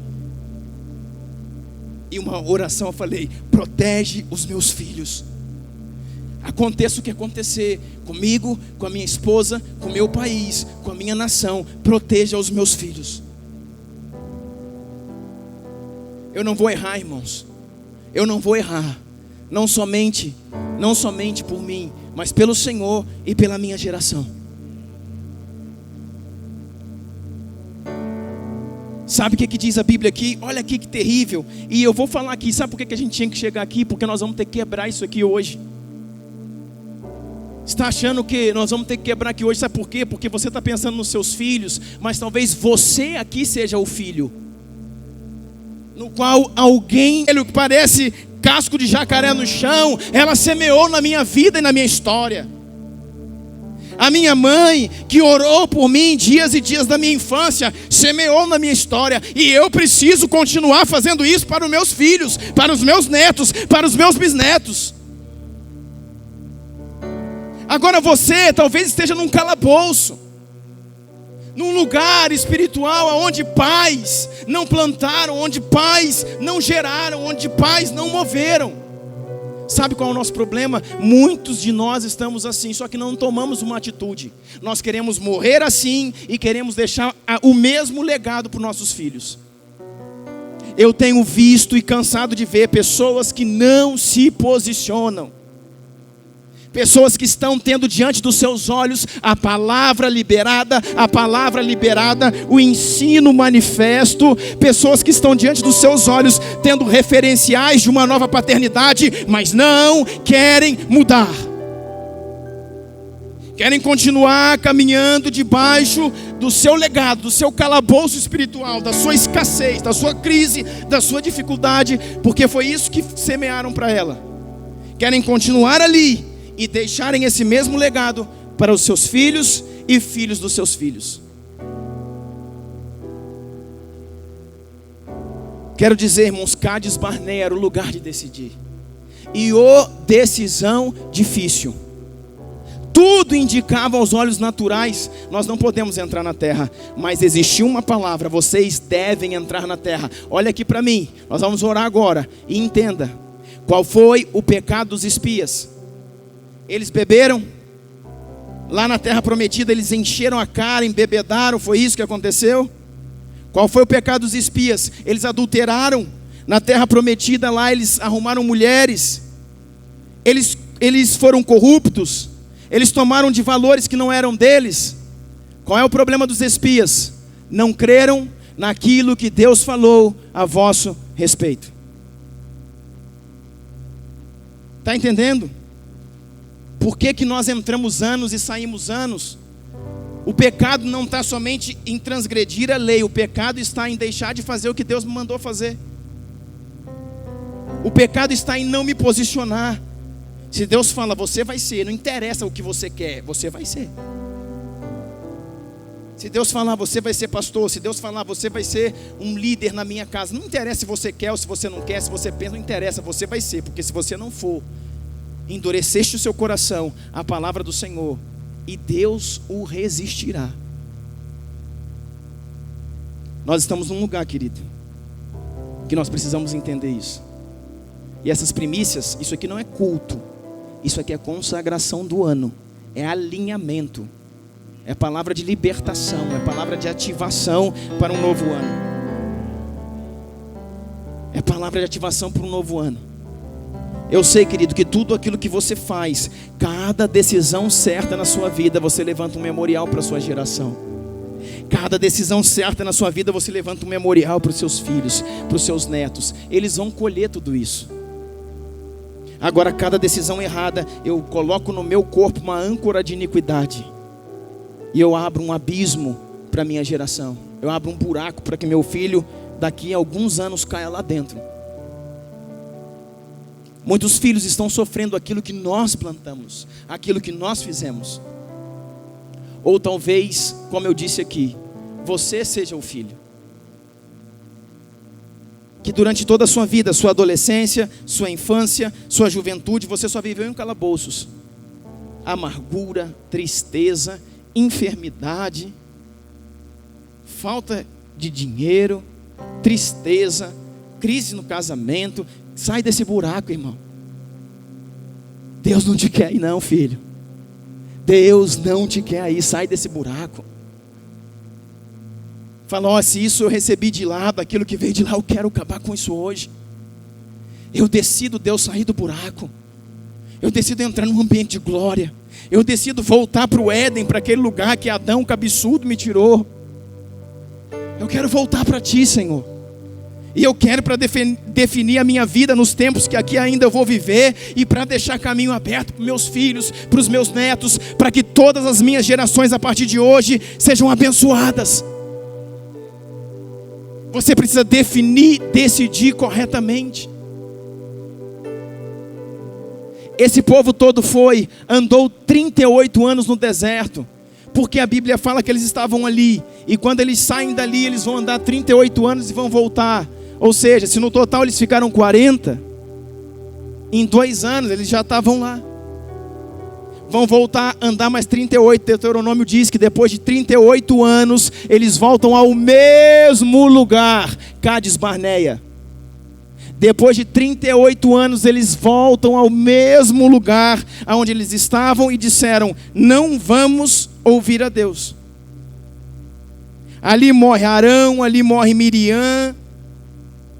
Speaker 1: E uma oração eu falei: protege os meus filhos. Aconteça o que acontecer comigo, com a minha esposa, com o meu país, com a minha nação, proteja os meus filhos. Eu não vou errar, irmãos. Eu não vou errar. Não somente por mim, mas pelo Senhor e pela minha geração. Sabe o que diz a Bíblia aqui? Olha aqui que terrível. E eu vou falar aqui, sabe por que a gente tinha que chegar aqui? Porque nós vamos ter que quebrar isso aqui hoje. Você está achando que nós vamos ter que quebrar aqui hoje? Sabe por quê? Porque você está pensando nos seus filhos, mas talvez você aqui seja o filho, no qual alguém, ele que parece casco de jacaré no chão, ela semeou na minha vida e na minha história. A minha mãe, que orou por mim dias e dias da minha infância, semeou na minha história. E eu preciso continuar fazendo isso para os meus filhos, para os meus netos, para os meus bisnetos. Agora você talvez esteja num calabouço, num lugar espiritual onde pais não plantaram, onde pais não geraram, onde pais não moveram. Sabe qual é o nosso problema? Muitos de nós estamos assim, só que não tomamos uma atitude. Nós queremos morrer assim e queremos deixar o mesmo legado para os nossos filhos. Eu tenho visto e cansado de ver pessoas que não se posicionam. Pessoas que estão tendo diante dos seus olhos a palavra liberada, o ensino manifesto. Pessoas que estão diante dos seus olhos tendo referenciais de uma nova paternidade, mas não querem mudar. Querem continuar caminhando debaixo do seu legado, do seu calabouço espiritual, da sua escassez, da sua crise, da sua dificuldade, porque foi isso que semearam para ela. Querem continuar ali e deixarem esse mesmo legado para os seus filhos e filhos dos seus filhos. Quero dizer, irmãos, Cades Barnea era o lugar de decidir. E decisão difícil. Tudo indicava aos olhos naturais: nós não podemos entrar na terra. Mas existiu uma palavra: vocês devem entrar na terra. Olha aqui para mim, nós vamos orar agora. E entenda, qual foi o pecado dos espias? Eles beberam lá na terra prometida, eles encheram a cara, embebedaram, foi isso que aconteceu? Qual foi o pecado dos espias? Eles adulteraram na terra prometida, lá eles arrumaram mulheres, eles foram corruptos, eles tomaram de valores que não eram deles. Qual é o problema dos espias? Não creram naquilo que Deus falou a vosso respeito. Está entendendo? Por que nós entramos anos e saímos anos? O pecado não está somente em transgredir a lei. O pecado está em deixar de fazer o que Deus me mandou fazer. O pecado está em não me posicionar. Se Deus fala, você vai ser, não interessa o que você quer, você vai ser. Se Deus falar, você vai ser pastor. Se Deus falar, você vai ser um líder na minha casa, não interessa se você quer ou se você não quer, se você pensa, não interessa, você vai ser. Porque se você não for, endureceste o seu coração à palavra do Senhor, e Deus o resistirá. Nós estamos num lugar, querido, que nós precisamos entender isso. E essas primícias, isso aqui não é culto, isso aqui é consagração do ano, é alinhamento, é palavra de libertação, é palavra de ativação para um novo ano. É palavra de ativação para um novo ano. Eu sei, querido, que tudo aquilo que você faz, cada decisão certa na sua vida, você levanta um memorial para a sua geração. Cada decisão certa na sua vida, você levanta um memorial para os seus filhos, para os seus netos. Eles vão colher tudo isso. Agora, cada decisão errada, eu coloco no meu corpo uma âncora de iniquidade. E eu abro um abismo para a minha geração. Eu abro um buraco para que meu filho, daqui a alguns anos, caia lá dentro. Muitos filhos estão sofrendo aquilo que nós plantamos, aquilo que nós fizemos. Ou talvez, como eu disse aqui, você seja o filho que durante toda a sua vida, sua adolescência, sua infância, sua juventude, você só viveu em calabouços. Amargura, tristeza, enfermidade, falta de dinheiro, tristeza, crise no casamento. Sai desse buraco, irmão. Deus não te quer aí não, filho. Deus não te quer aí, sai desse buraco. Fala, ó, se isso eu recebi de lá, daquilo que veio de lá, eu quero acabar com isso hoje. Eu decido, Deus, sair do buraco. Eu decido entrar num ambiente de glória. Eu decido voltar para o Éden, para aquele lugar que Adão cabeçudo me tirou. Eu quero voltar para Ti, Senhor. E eu quero para definir a minha vida nos tempos que aqui ainda eu vou viver, e para deixar caminho aberto para meus filhos, para os meus netos, para que todas as minhas gerações a partir de hoje sejam abençoadas. Você precisa decidir corretamente. Esse povo todo andou 38 anos no deserto, porque a Bíblia fala que eles estavam ali, e quando eles saem dali, eles vão andar 38 anos e vão voltar. Ou seja, se no total eles ficaram 40, em 2 anos eles já estavam lá. Vão voltar a andar mais 38, Deuteronômio diz que depois de 38 anos, eles voltam ao mesmo lugar, Cádiz Barneia. Depois de 38 anos, eles voltam ao mesmo lugar onde eles estavam e disseram, não vamos ouvir a Deus. Ali morre Arão, ali morre Miriam,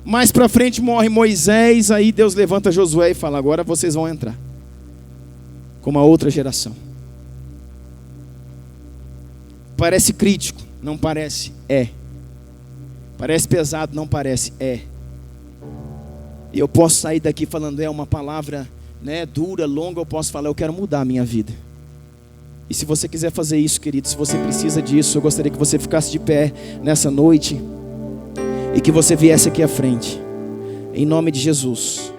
Speaker 1: mais para frente morre Moisés, aí Deus levanta Josué e fala, agora vocês vão entrar com uma outra geração. Parece crítico, não parece? É. Parece pesado, não parece? É. E eu posso sair daqui falando, é uma palavra, né, dura, longa, eu posso falar, eu quero mudar a minha vida. E se você quiser fazer isso, querido, se você precisa disso, eu gostaria que você ficasse de pé nessa noite e que você viesse aqui à frente, em nome de Jesus.